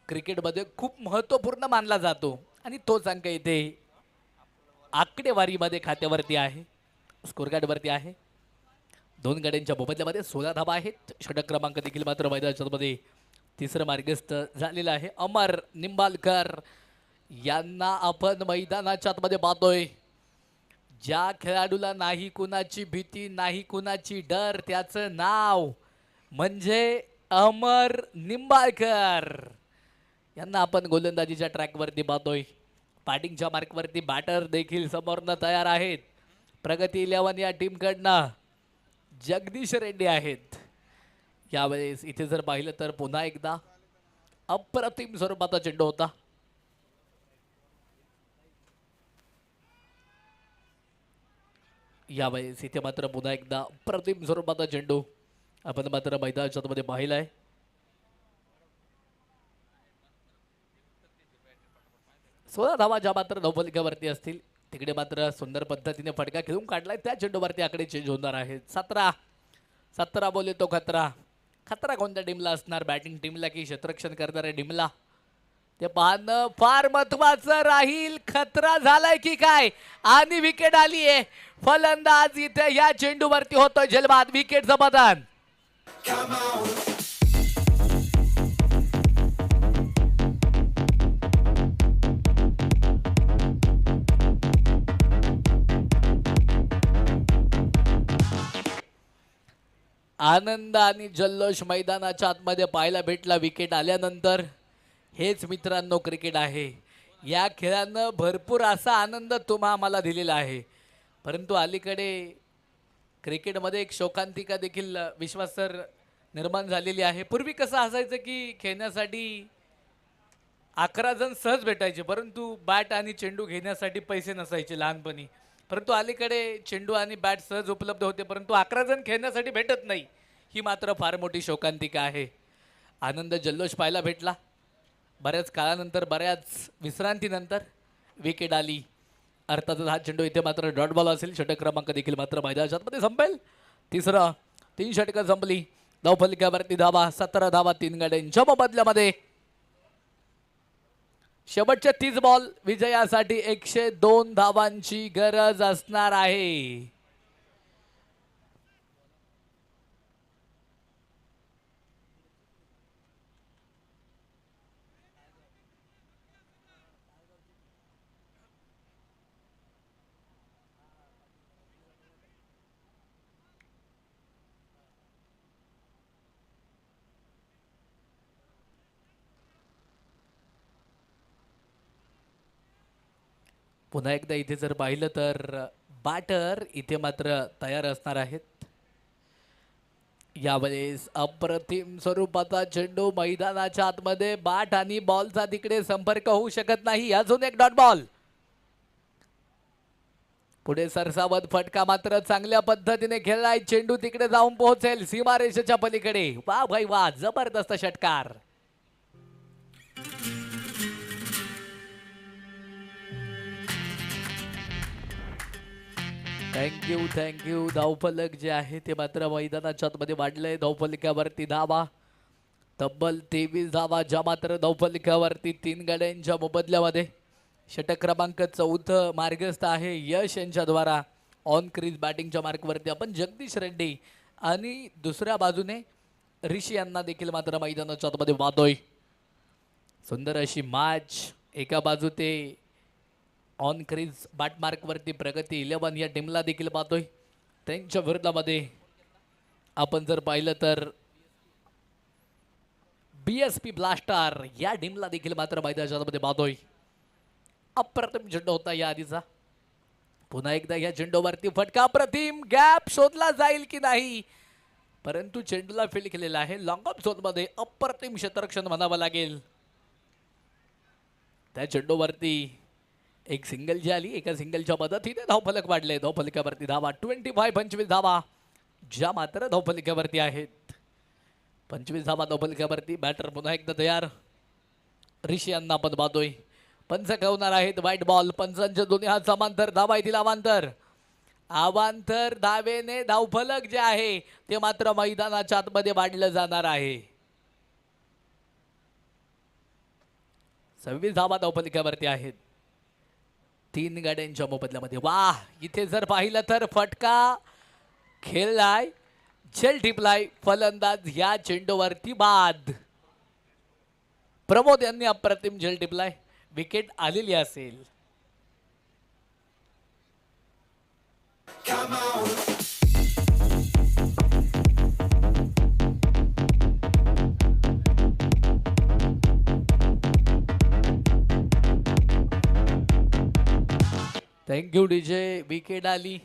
S3: क्रिकेटमध्ये खूप महत्त्वपूर्ण मानला जातो आणि तोच अंक इथे आकडेवारीमध्ये खात्यावरती आहे. स्कोर कार्डवरती आहे. 2 गड्यांच्या मोबदल्यामध्ये 16 धावा आहेत. षटक क्रमांक देखील मात्र मैदानामध्ये तिसरं मार्गस्थ झालेलं आहे. अमर निंबाळकर यांना आपण मैदानाच्या आतमध्ये पाहतोय. ज्या खेळाडूला नाही कुणाची भीती, नाही कुणाची डर, त्याचं नाव म्हणजे अमर निंबाळकर यांना आपण गोलंदाजीच्या ट्रॅकवरती पाहतोय. बॅटिंगच्या मार्कवरती बॅटर देखील समोरनं तयार आहेत. प्रगती 11 या टीमकडनं जगदीश रेड्डी आहेत. यावेळेस इथे जर पाहिलं तर पुन्हा एकदा अप्रतिम स्वरूपाचा चेंडू होता. यावेळेस इथे मात्र पुन्हा एकदा अप्रतिम स्वरूपाचा चेंडू आपण मात्र मैदानाच्या मध्ये पाहिलाय. सोळा धावा ज्या मात्र धावफलकावरती असतील तिकडे मात्र सुंदर पद्धतीने फटका खेळून काढलाय. त्या चेंडूवरती आकडे चेंज होणार आहेत. 17 बोले तो खतरा कोणत्या टीमला असणार? बॅटिंग टीमला की क्षेत्ररक्षण करणाऱ्या टीमला? ते पाहणं फार महत्वाचं राहील. खतरा झालाय की काय? आणि विकेट आली आहे. फलंदाज इथे या चेंडूवरती होतोय झेलबाद. विकेटचं बदन. आनंद आणि जल्लोष मैदानाच्या आतमध्ये पाहायला भेटला विकेट आल्यानंतर. हेच मित्रांनो क्रिकेट आहे. या खेळानं भरपूर असा आनंद तुम्हा आम्हाला दिलेला आहे. परंतु अलीकडे क्रिकेटमध्ये एक शोकांतिका देखील विश्वास सर निर्माण झालेली आहे. पूर्वी कसं असायचं की खेळण्यासाठी 11 जण सहज भेटायचे, परंतु बॅट आणि चेंडू घेण्यासाठी पैसे नसायचे लहानपणी. परंतु अलीकडे चेंडू आणि बॅट सहज उपलब्ध होते, परंतु 11 जण खेळण्यासाठी भेटत नाही. ही मात्र फार मोठी शोकांतिका आहे. आनंद जल्लोष पाहायला भेटला. बऱ्याच काळानंतर, बऱ्याच विश्रांतीनंतर विकेट आली. अर्थातच हा चेंडू इथे मात्र डॉट बॉल असेल. षटक क्रमांक देखील मात्र मैदानामध्ये संपेल. तिसरं 3 षटकं संपली. धावफलकावरती धावा 17 धावा 3 गाड्यांच्या मोबदल्यामध्ये. शेवटच्या 30 बॉल विजयासाठी 102 धावांची गरज असणार आहे. पुन्हा एकदा इथे जर पाहिलं तर बॅटर इथे मात्र तयार असणार आहेत. यावेळेस अप्रतिम स्वरूपाचा चेंडू मैदानाच्या आतमध्ये. बॅट आणि बॉलचा तिकडे संपर्क होऊ शकत नाही. अजून एक डॉट बॉल. पुढे सरसावत फटका मात्र चांगल्या पद्धतीने खेळलाय. चेंडू तिकडे जाऊन पोहोचेल सीमारेषेच्या पलीकडे. वा भाई वा, जबरदस्त षटकार. थँक्यू. धावफलक जे आहे ते मात्र मैदानाच्या आतमध्ये वाढलंय. धावफलकावरती धावा तब्बल 23 धावा, ज्या मात्र धावफलकावरती 3 गाड्यांच्या मोबदल्यामध्ये. षटक क्रमांक 4 मार्गस्थ आहे यश यांच्याद्वारा. ऑन क्रीज बॅटिंगच्या मार्कवरती आपण जगदीश रेड्डी आणि दुसऱ्या बाजूने ऋषी यांना देखील मात्र मैदानाच्या आतमध्ये वाहतोय. सुंदर अशी मॅच. एका बाजू ते ऑन क्रीज बॅटमार्कवरती प्रगती 11 या टीमला देखील पाहतोय. त्यांच्या विरोधामध्ये आपण जर पाहिलं तर BSP ब्लास्टर या टीमला देखील मात्र मैदानामध्ये पाहतोय. अप्रतिम चेंडू होता या आधीचा. पुन्हा एकदा या चेंडूवरती फटका. अप्रतिम. गॅप शोधला जाईल की नाही, परंतु चेंडूला फील्ड केलेला आहे. लॉंग ऑफ झोनमध्ये अप्रतिम क्षेत्ररक्षण म्हणावं लागेल. त्या चेंडूवरती एक सिंगल जी आली. एका सिंगलच्या मदतीने धावफलक वाढले. धावफलकावरती धावा 25 धावा, ज्या मात्र धावफलकावरती आहेत. 25 धावा धावफलकावरती. बॅटर पुन्हा एकदा तयार. ऋषी यांना आपण पाहतोय. पंच खेळणार आहेत. White ball. पंचांच्या दोन्ही हात समांतर. धावा येथील अवांतर धावेने धावफलक जे आहे ते मात्र मैदानाच्या आतमध्ये वाढलं जाणार आहे. 26 धावा धावफलकावरती आहेत 3 गाड्यांच्या मोबदल्यामध्ये. वाह, इथे जर पाहिलं तर फटका खेळलाय, झेल टिपलाय. फलंदाज या चेंडूवरती बाद. प्रमोद यांनी अप्रतिम झेल टिपलाय. विकेट आलेली असेल. Thank you DJ. विकेट आली.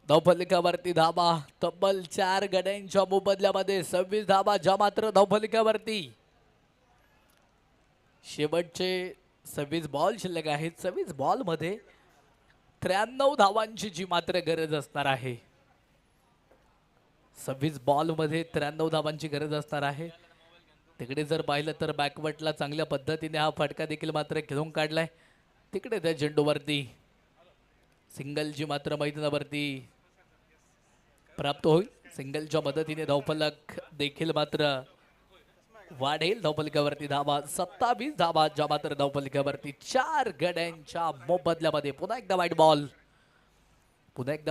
S3: धावफलकावरती धावा तब्बल 4 गड्यांच्या मोबदल्यामध्ये 26 धावा, ज्या मात्र धावफलकावरती. शेवटचे 26 बॉल शिल्लक आहेत. 26 बॉलमध्ये 93 धावांची जी मात्र गरज असणार आहे. 26 बॉलमध्ये 93 धावांची गरज असणार आहे. तिकडे जर पाहिलं तर बॅकवर्टला चांगल्या पद्धतीने हा फटका देखील मात्र खेळून काढलाय. तिकडे त्या चेंडूवरती सिंगलची मात्र मैदानावरती प्राप्त होईल. सिंगलच्या मदतीने धावफलक देखील मात्र वाढेल. धावफलकावरती धावा 27 धावा, ज्या मात्र धावफलकावरती 4 गड्यांच्या मोबदल्यामध्ये. पुन्हा एकदा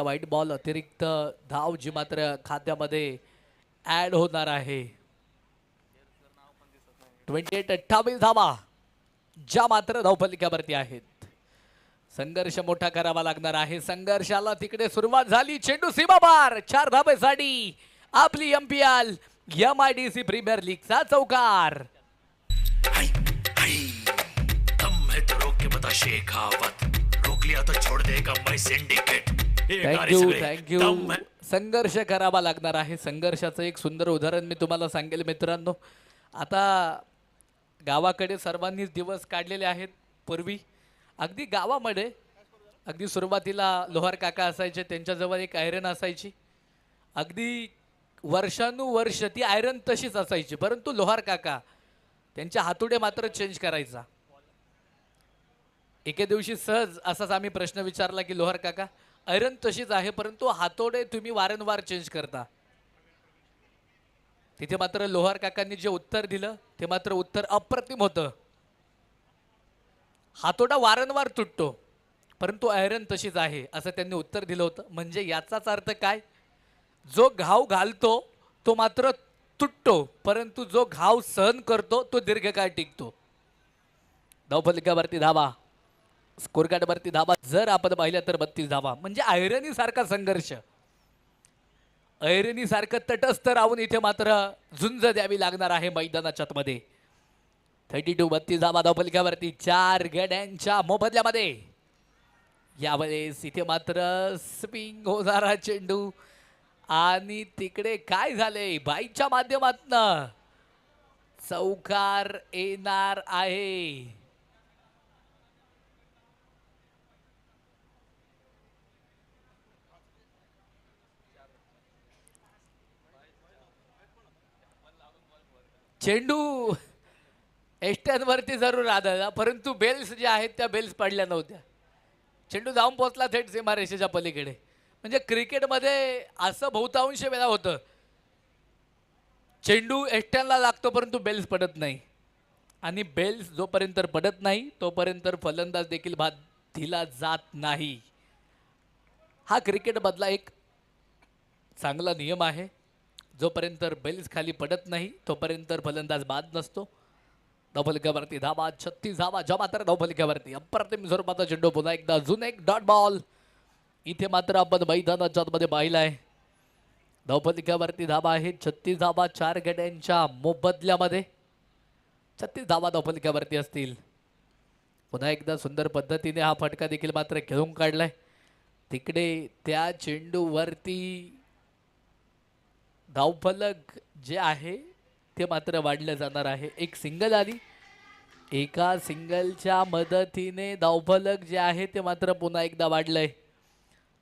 S3: व्हाईट बॉल. अतिरिक्त धाव जी मात्र खात्यामध्ये ऍड होणार आहे. 28 धावा, ज्या मात्र धावफलकावरती आहेत. संघर्ष मोठा करावा लागणार आहे. संघर्षाला तिकडे सुरुवात झाली. चेंडू सीमापार 4 धावेसाठी आपली MPL MIDC प्रीमियर लीगचा चौकार.
S5: हाय हाय दम है तो रोक के बता शेखावत रोक लिया तो छोड़ देगा मैं सिंडिकेट
S3: थँक्यू. संघर्ष करावा लागणार आहे. संघर्षाचं एक सुंदर उदाहरण मी तुम्हाला सांगेल मित्रांनो. आता गावाकडे सर्वांनीच दिवस काढलेले आहेत. पूर्वी अगदी गावामध्ये अगदी सुरुवातीला लोहार काका असायचे, त्यांच्याजवळ एक आयरन असायची. अगदी वर्षानुवर्ष ती आयरन तशीच असायची, परंतु लोहार काका त्यांच्या हातोडे मात्र चेंज करायचा. एके दिवशी सहज असाच आम्ही प्रश्न विचारला की लोहार काका आयरन तशीच आहे परंतु हातोडे तुम्ही वारंवार चेंज करता. तिथे मात्र लोहार काकांनी जे उत्तर दिलं ते मात्र उत्तर अप्रतिम होतं. हातोडा वारंवार तुटतो परंतु आयरन तशीच आहे असं त्यांनी उत्तर दिलं होतं. म्हणजे याचाच अर्थ काय, जो घाव घालतो तो मात्र तुटतो परंतु जो घाव सहन करतो तो दीर्घकाळ टिकतो. धावफलकावरती धावा, स्कोर कार्डवरती धावा जर आपण पाहिल्या तर 32 धावा. म्हणजे ऐरणी सारखा संघर्ष, ऐरणी सारखं तटस्थ राहून इथे मात्र झुंज द्यावी लागणार आहे मैदानाच्या मध्ये. 32 धावा धावफलकावरती 4 गड्यांच्या मोबदल्यामध्ये. यावेळेस इथे मात्र स्विंग होणारा चेंडू आणि तिकडे काय झाले बाईच्या माध्यमातनं चौकार येणार आहे. चेंडू एष्ट्यांवरती जरूर आदळला परंतु बेल्स ज्या आहेत त्या बेल्स पडल्या नव्हत्या. चेंडू जाऊन पोहोचला थेट सीमारेषेच्या पलीकडे. म्हणजे क्रिकेटमध्ये असं बहुतांश वेळा होतं, चेंडू एष्ट्यांना लागतो परंतु बेल्स पडत नाही आणि बेल्स जोपर्यंत पडत नाही तोपर्यंत फलंदाज देखील बाद दिला जात नाही. हा क्रिकेटमधला एक चांगला नियम आहे. जोपर्यंत बेल्स खाली पडत नाही तोपर्यंत फलंदाज बाद नसतो. धावफलकावरती धावा 36 धावा ज्या मात्र धावफलकावरती अप्रतिम स्वरूपाचा चेंडू पुन्हा एकदा अजून एक डॉट बॉल. इथे मात्र आपण मैदानाच्या मध्ये पाहिलाय. धावफलकावरती धावा आहे 36 धावा 4 गड्यांच्या मोबदल्यामध्ये. 36 धावा धावफलकावरती असतील. पुन्हा एकदा सुंदर पद्धतीने हा फटका देखील मात्र खेळून काढलाय. तिकडे त्या चेंडूवरती धावफलक जे आहे ते मात्र वाढलं जाणार आहे. एक सिंगल आली, एका सिंगलच्या मदतीने धावफलक जे आहे ते मात्र पुन्हा एकदा वाढलंय.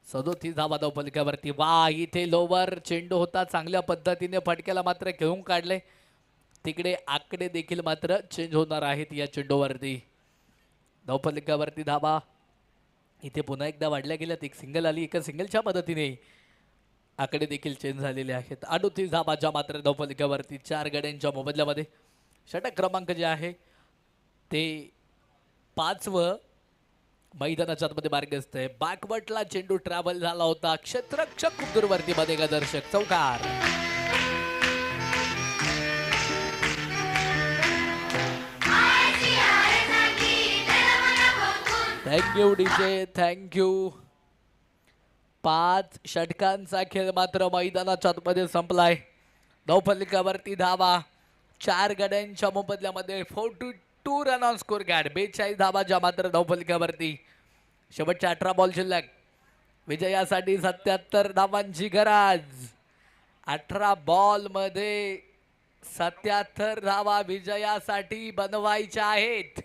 S3: 37 धावा धावफलकावरती. वा, इथे लोवर चेंडू होता, चांगल्या पद्धतीने फटक्याला मात्र घेऊन काढले. तिकडे आकडे देखील मात्र चेंज होणार आहेत या चेंडूवरती. धावफलकावरती धावा इथे पुन्हा एकदा वाढल्या गेल्यात. एक सिंगल आली, एका सिंगलच्या मदतीने आकडे देखील चेंज झालेले आहेत. 38 धावा ज्या मात्र धावफलकावरती 4 गड्यांच्या मोबदल्यामध्ये. षटक क्रमांक जे आहे ते 5वं मैदानाच्या आतमध्ये मार्गस्थ आहे. बॅकवर्डला चेंडू ट्रॅव्हल झाला होता. क्षेत्ररक्षक खूप दूरवरती मध्ये दर्शक चौकार. Thank you DJ, thank you. 5 षटकांचा खेळ मात्र मैदानाच्या आतमध्ये संपलाय. धावफलकावरती धावा 4 गड्यांच्या मोबदल्यामध्ये. 42 रन ऑन स्कोर कार्ड. 42 धावा ज्या मात्र धावफलकावरती. शेवटच्या 18 बॉल शिल्लक. विजयासाठी 77 धावांची गरज. 18 बॉल मध्ये 77 धावा विजयासाठी बनवायच्या आहेत.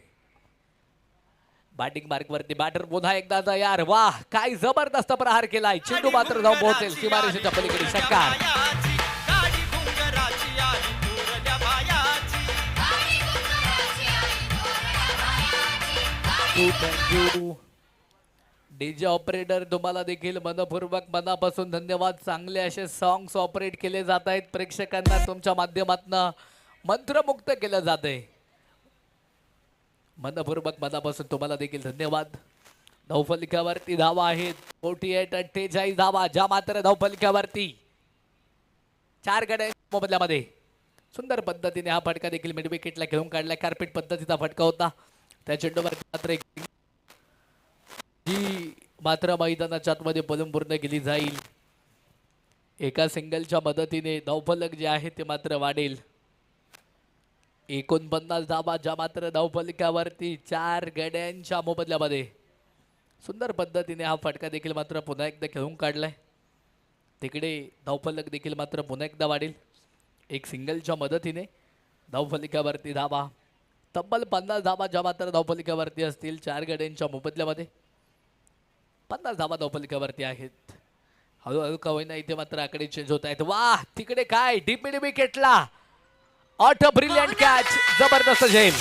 S3: बॅटिंग मार्कवरती बॅटर पुन्हा एकदा तयार. वाह, काय जबरदस्त प्रहार केलाय. चेंडू मात्र जाऊन पोहोचेल सीमारेषेच्या पलीकडे. षटकार. थँक्यू डीजे ऑपरेटर, तुम्हाला देखील मनपूर्वक मनापासून धन्यवाद. चांगले असे सॉंग्स ऑपरेट केले जात आहेत. प्रेक्षकांना तुमच्या माध्यमातून मंत्रमुक्त केलं जात आहे. मनपूर्वक मनापासून तुम्हाला देखील धन्यवाद. धावफलकावरती धावा आहेत 48 धावा ज्या मात्र धावफलकावरती 4 गड्यांच्या मोबदल्यामध्ये. सुंदर पद्धतीने हा फटका देखील मिड विकेटला खेळून काढला. कार्पेट पद्धतीचा फटका होता. त्या चेंडूवरती मात्र एक जी मात्र मैदानाच्या आतमध्ये पलून पूर्ण केली जाईल. एका सिंगलच्या मदतीने धावफलक जे आहे ते मात्र वाढेल. 49 धावा ज्या मात्र धावफलकावरती 4 गड्यांच्या मोबदल्यामध्ये. सुंदर पद्धतीने हा फटका देखील मात्र पुन्हा एकदा खेळून काढलाय. तिकडे धावफलक देखील मात्र पुन्हा एकदा वाढेल. एक सिंगलच्या मदतीने धावफलकावरती धावा तब्बल 50 धावा ज्या मात्र धावफलकावरती असतील 4 गड्यांच्या मोबदल्यामध्ये. 50 धावा धावफलकावरती आहेत. हळूहळू का होईना इथे मात्र आकडे चेंज होत आहेत. वाह, तिकडे काय डीपी विकेटला ऑट ब्रिलियंट कॅच, जबरदस्त झेल.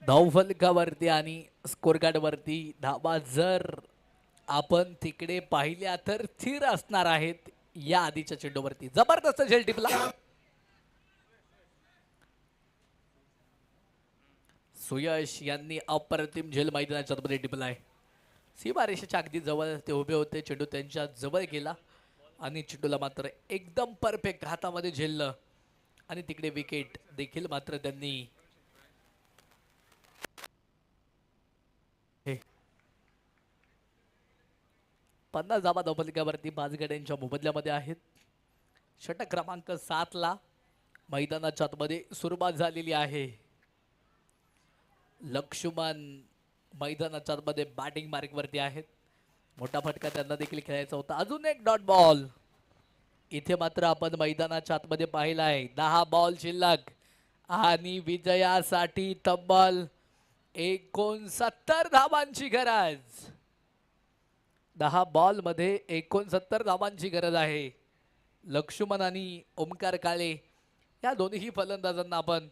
S3: धावफलकावरती आणि स्कोर कार्डवरती धावा जर आपण तिकडे पाहिल्या तर स्थिर असणार आहेत या आधीच्या चेंडूवरती. जबरदस्त झेल टिपला. सुयश यांनी अप्रतिम झेल मैदानाच्या मध्ये टिपलाय. सीमारेषेच्या अगदी जवळ ते उभे होते. चेंडू त्यांच्या जवळ गेला आणि चेंडूला मात्र एकदम परफेक्ट हातामध्ये झेललं आणि तिकडे विकेट देखील मात्र त्यांनी 50 धावा धावफलकावरती 5 गड्यांच्या मोबदल्यामध्ये आहेत. षटक क्रमांक 7 ला मैदानाच्या आतमध्ये सुरुवात झालेली आहे. लक्ष्मण मैदानाच्या आतमध्ये बॅटिंग मार्कवरती आहेत. मोठा फटका त्यांना देखील खेळायचा होता. अजून एक डॉट बॉल इथे मात्र आपण मैदानाच्या आतमध्ये पाहिलाय. 10 बॉल शिल्लक आणि विजयासाठी तब्बल 69 धावांची गरज. 10 बॉल मध्ये 69 धावांची गरज आहे. लक्ष्मण आणि ओमकार काळे या दोन्ही फलंदाजांना आपण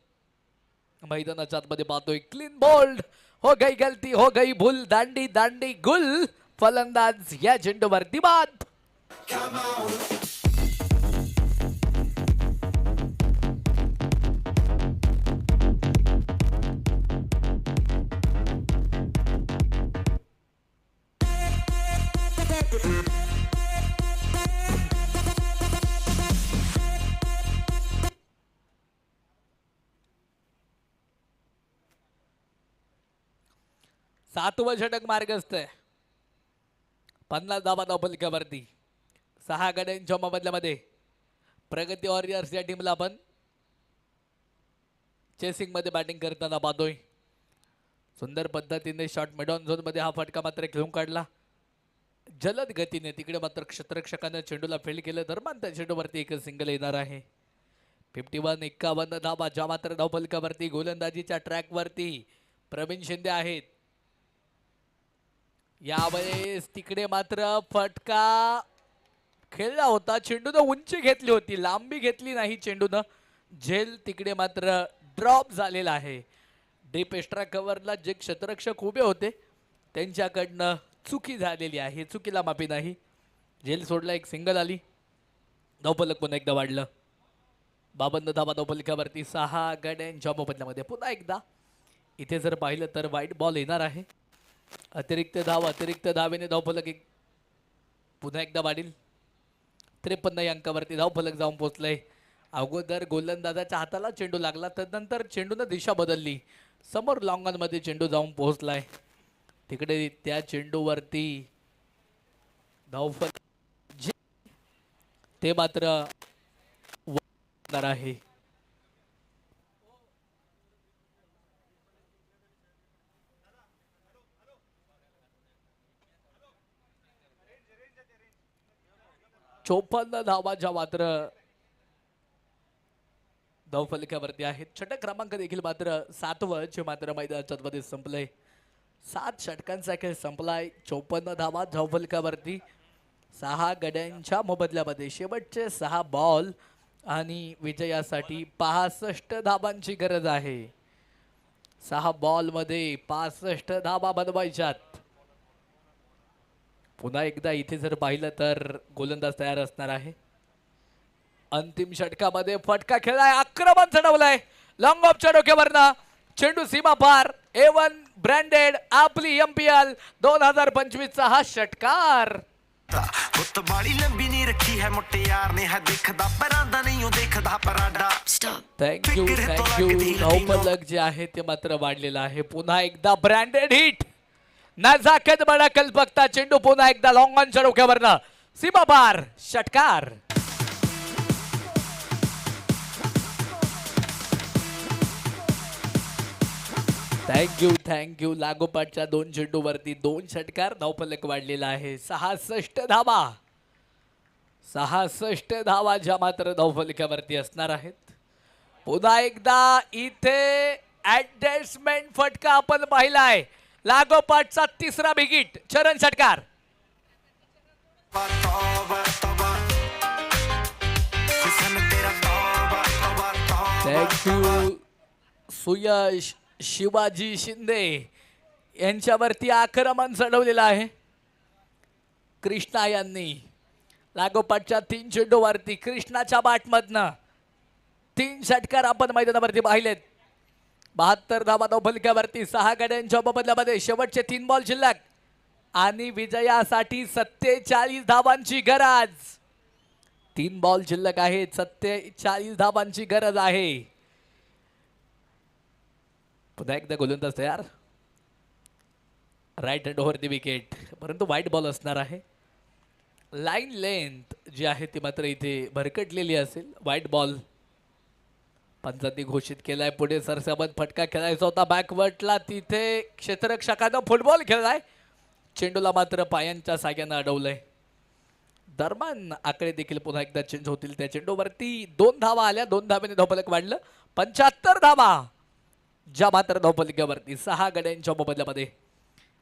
S3: मैदानाच्या आतमध्ये पाहतोय. क्लीन बोल्ड, हो गई गलती, हो गई भूल, दांडी दांडी गुल. फलंदाज या झेंडूवरती बाद. सातवं षटक मार्गस्थ आहे. 50 धावा धावफलकावरती 6 गड्यांच्या मोबदल्यामध्ये प्रगती वॉरियर्स या टीमला आपण चेसिंग मध्ये बॅटिंग करताना पाहतोय. सुंदर पद्धतीने शॉट मिडॉन झोन मध्ये हा फटका मात्र खेळून काढला. जलद गतीने तिकडे मात्र क्षेत्ररक्षकाने चेंडूला फेल केलं. दरम्यान त्या चेंडूवरती एक सिंगल येणार आहे. 51 धावा ज्या मात्र धावफलकावरती गोलंदाजीच्या ट्रॅकवरती प्रवीण शिंदे आहेत. यावेळेस तिकडे मात्र फटका खेळला होता. चेंडूनं उंची घेतली होती, लांबी घेतली नाही चेंडूनं. झेल तिकडे मात्र ड्रॉप झालेला आहे. डीप एक्स्ट्रा कव्हरला जे क्षेत्ररक्षक उभे होते त्यांच्याकडनं चुकी झालेली आहे. चुकीला माफी नाही. झेल सोडला, एक सिंगल आली. धावफलक पुन्हा एकदा वाढलं. 52 धावा धावफलकावरती 6 गड्यांच्या मोबदल्यामध्ये. पुन्हा एकदा इथे जर पाहिलं तर वाईट बॉल येणार आहे. अतिरिक्त धावेने धावफलक एक पुन्हा एकदा वाढील. 53 या अंकावरती धावफलक जाऊन पोहोचलंय. अगोदर गोलंदाजाच्या हाताला चेंडू लागला, तदनंतर चेंडूनं दिशा बदलली. समोर लॉंग ऑन मध्ये चेंडू जाऊन पोहोचलाय. तिकडे त्या चेंडूवरती धावफलक ते मात्र आहे. चोपन्न धावांच्या मात्र धावफलकावरती आहेत. षटक क्रमांक देखील मात्र 7वं जे मात्र मैदानाच्या मध्ये संपलंय. 7 षटकांचा खेळ संपलाय. 54 धावा धावफलकावरती 6 गड्यांच्या मोबदल्यामध्ये. शेवटचे 6 बॉल आणि विजयासाठी 65 धावांची गरज आहे. 6 बॉल मध्ये 65 धावा बनवायच्यात. पुन्हा एकदा इथे जर पाहिलं तर गोलंदाज तयार असणार आहे. अंतिम षटकामध्ये फटका खेळलाय, आक्रमण चढवलंय लॉंग ऑफच्या डोक्यावरनं, चेंडू सीमा पार. A1 ब्रँडेड आपली MPL 2025 चा हा षटकार.
S6: हुत बाली लंबी नहीं रखी है मुटियार ने है देखदा परांदा नहीं हो देखदा पराडा.
S3: थँक्यू धावपलक जे आहे ते मात्र वाढलेलं आहे. पुन्हा एकदा ब्रँडेड हिट, नजाकत बडा कल्पकता, चेंडू पुन्हा एकदा लॉंग ऑनच्या डोक्यावरनं सीमा पार, षटकार. थँक्यू लागोपाठच्या 2 चेंडूवरती 2 षटकार, धावफलक वाढलेला आहे. 66 धावा, 66 धावा ज्या मात्र धावफलकावरती असणार आहेत. पुन्हा एकदा इथे ऍडजस्टमेंट फटका आपण पाहिलाय. लागोपाठचा 3रा विकेट, चरण षटकार.
S6: तौबा तौबा हुसन तेरा तौबा तौबा तौबा.
S3: थँक्यू सुयश शिवाजी शिंदे यांच्यावरती आक्रमण चढवलेलं आहे. कृष्णा यांनी लागोपाठच्या 3 चेंडूवरती कृष्णाच्या बॅटमधनं 3 षटकार आपण मैदानावरती पाहिलेत. 72 धावा धावफलकावरती, 6 गड्यांच्या बदल्यामध्ये शेवटचे 3 बॉल शिल्लक आणि विजयासाठी 47 धावांची गरज. 3 बॉल शिल्लक आहेत, 47 धावांची गरज आहे. पुन्हा एकदा गोलंदाज तयार. Right hand over the wicket, परंतु वाईट बॉल असणार आहे. लाईन लेंथ जी आहे ती मात्र इथे भरकटलेली असेल. वाईट बॉल पंचांनी घोषित केलाय. पुढे सरसाबत फटका खेळायचा होता बॅकवर्डला, तिथे क्षेत्ररक्षकानं फुटबॉल खेळलाय. चेंडूला मात्र पायांच्या साह्यानं अडवलंय. दरम्यान आकडे देखील पुन्हा एकदा चेंज होतील. त्या चेंडूवरती 2 धावा आल्या, 2 धाव्याने धावफलक वाढलं. 75 धावा ज्या मात्र धावफलकावरती 6 गड्यांच्या बदल्यामध्ये.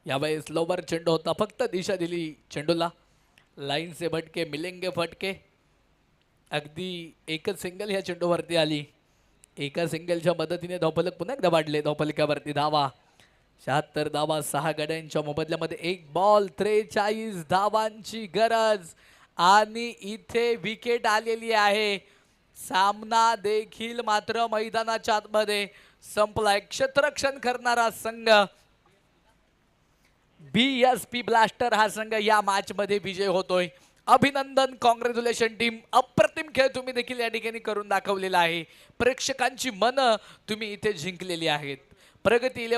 S3: यावेळेस लोवर चेंडू होता, फक्त दिशा दिली चेंडूला. लाईनचे फटके, मिलिंगे फटके, अगदी एकच सिंगल ह्या चेंडूवरती आली. एका सिंगलच्या मदतीने धावफलक पुन्हा एकदा वाढले. धावफलकावरती धावा 76 धावा 6 गड्यांच्या मोबदल्यामध्ये 1 बॉल, 43 धावांची गरज आणि इथे विकेट आलेली आहे. सामना देखील मात्र मैदानाच्या आतमध्ये संपलाय. क्षेत्ररक्षण करणारा संघ BSP ब्लास्टर हा संघ या मॅच मध्ये विजय होतोय. अभिनंदन, कॉंग्रॅच्युलेशन टीम. अप्रतिम खेळ तुम्ही देखील या ठिकाणी करून दाखवलेला आहे. प्रेक्षकांची मनं तुम्ही इथे जिंकलेली आहेत. प्रगती 11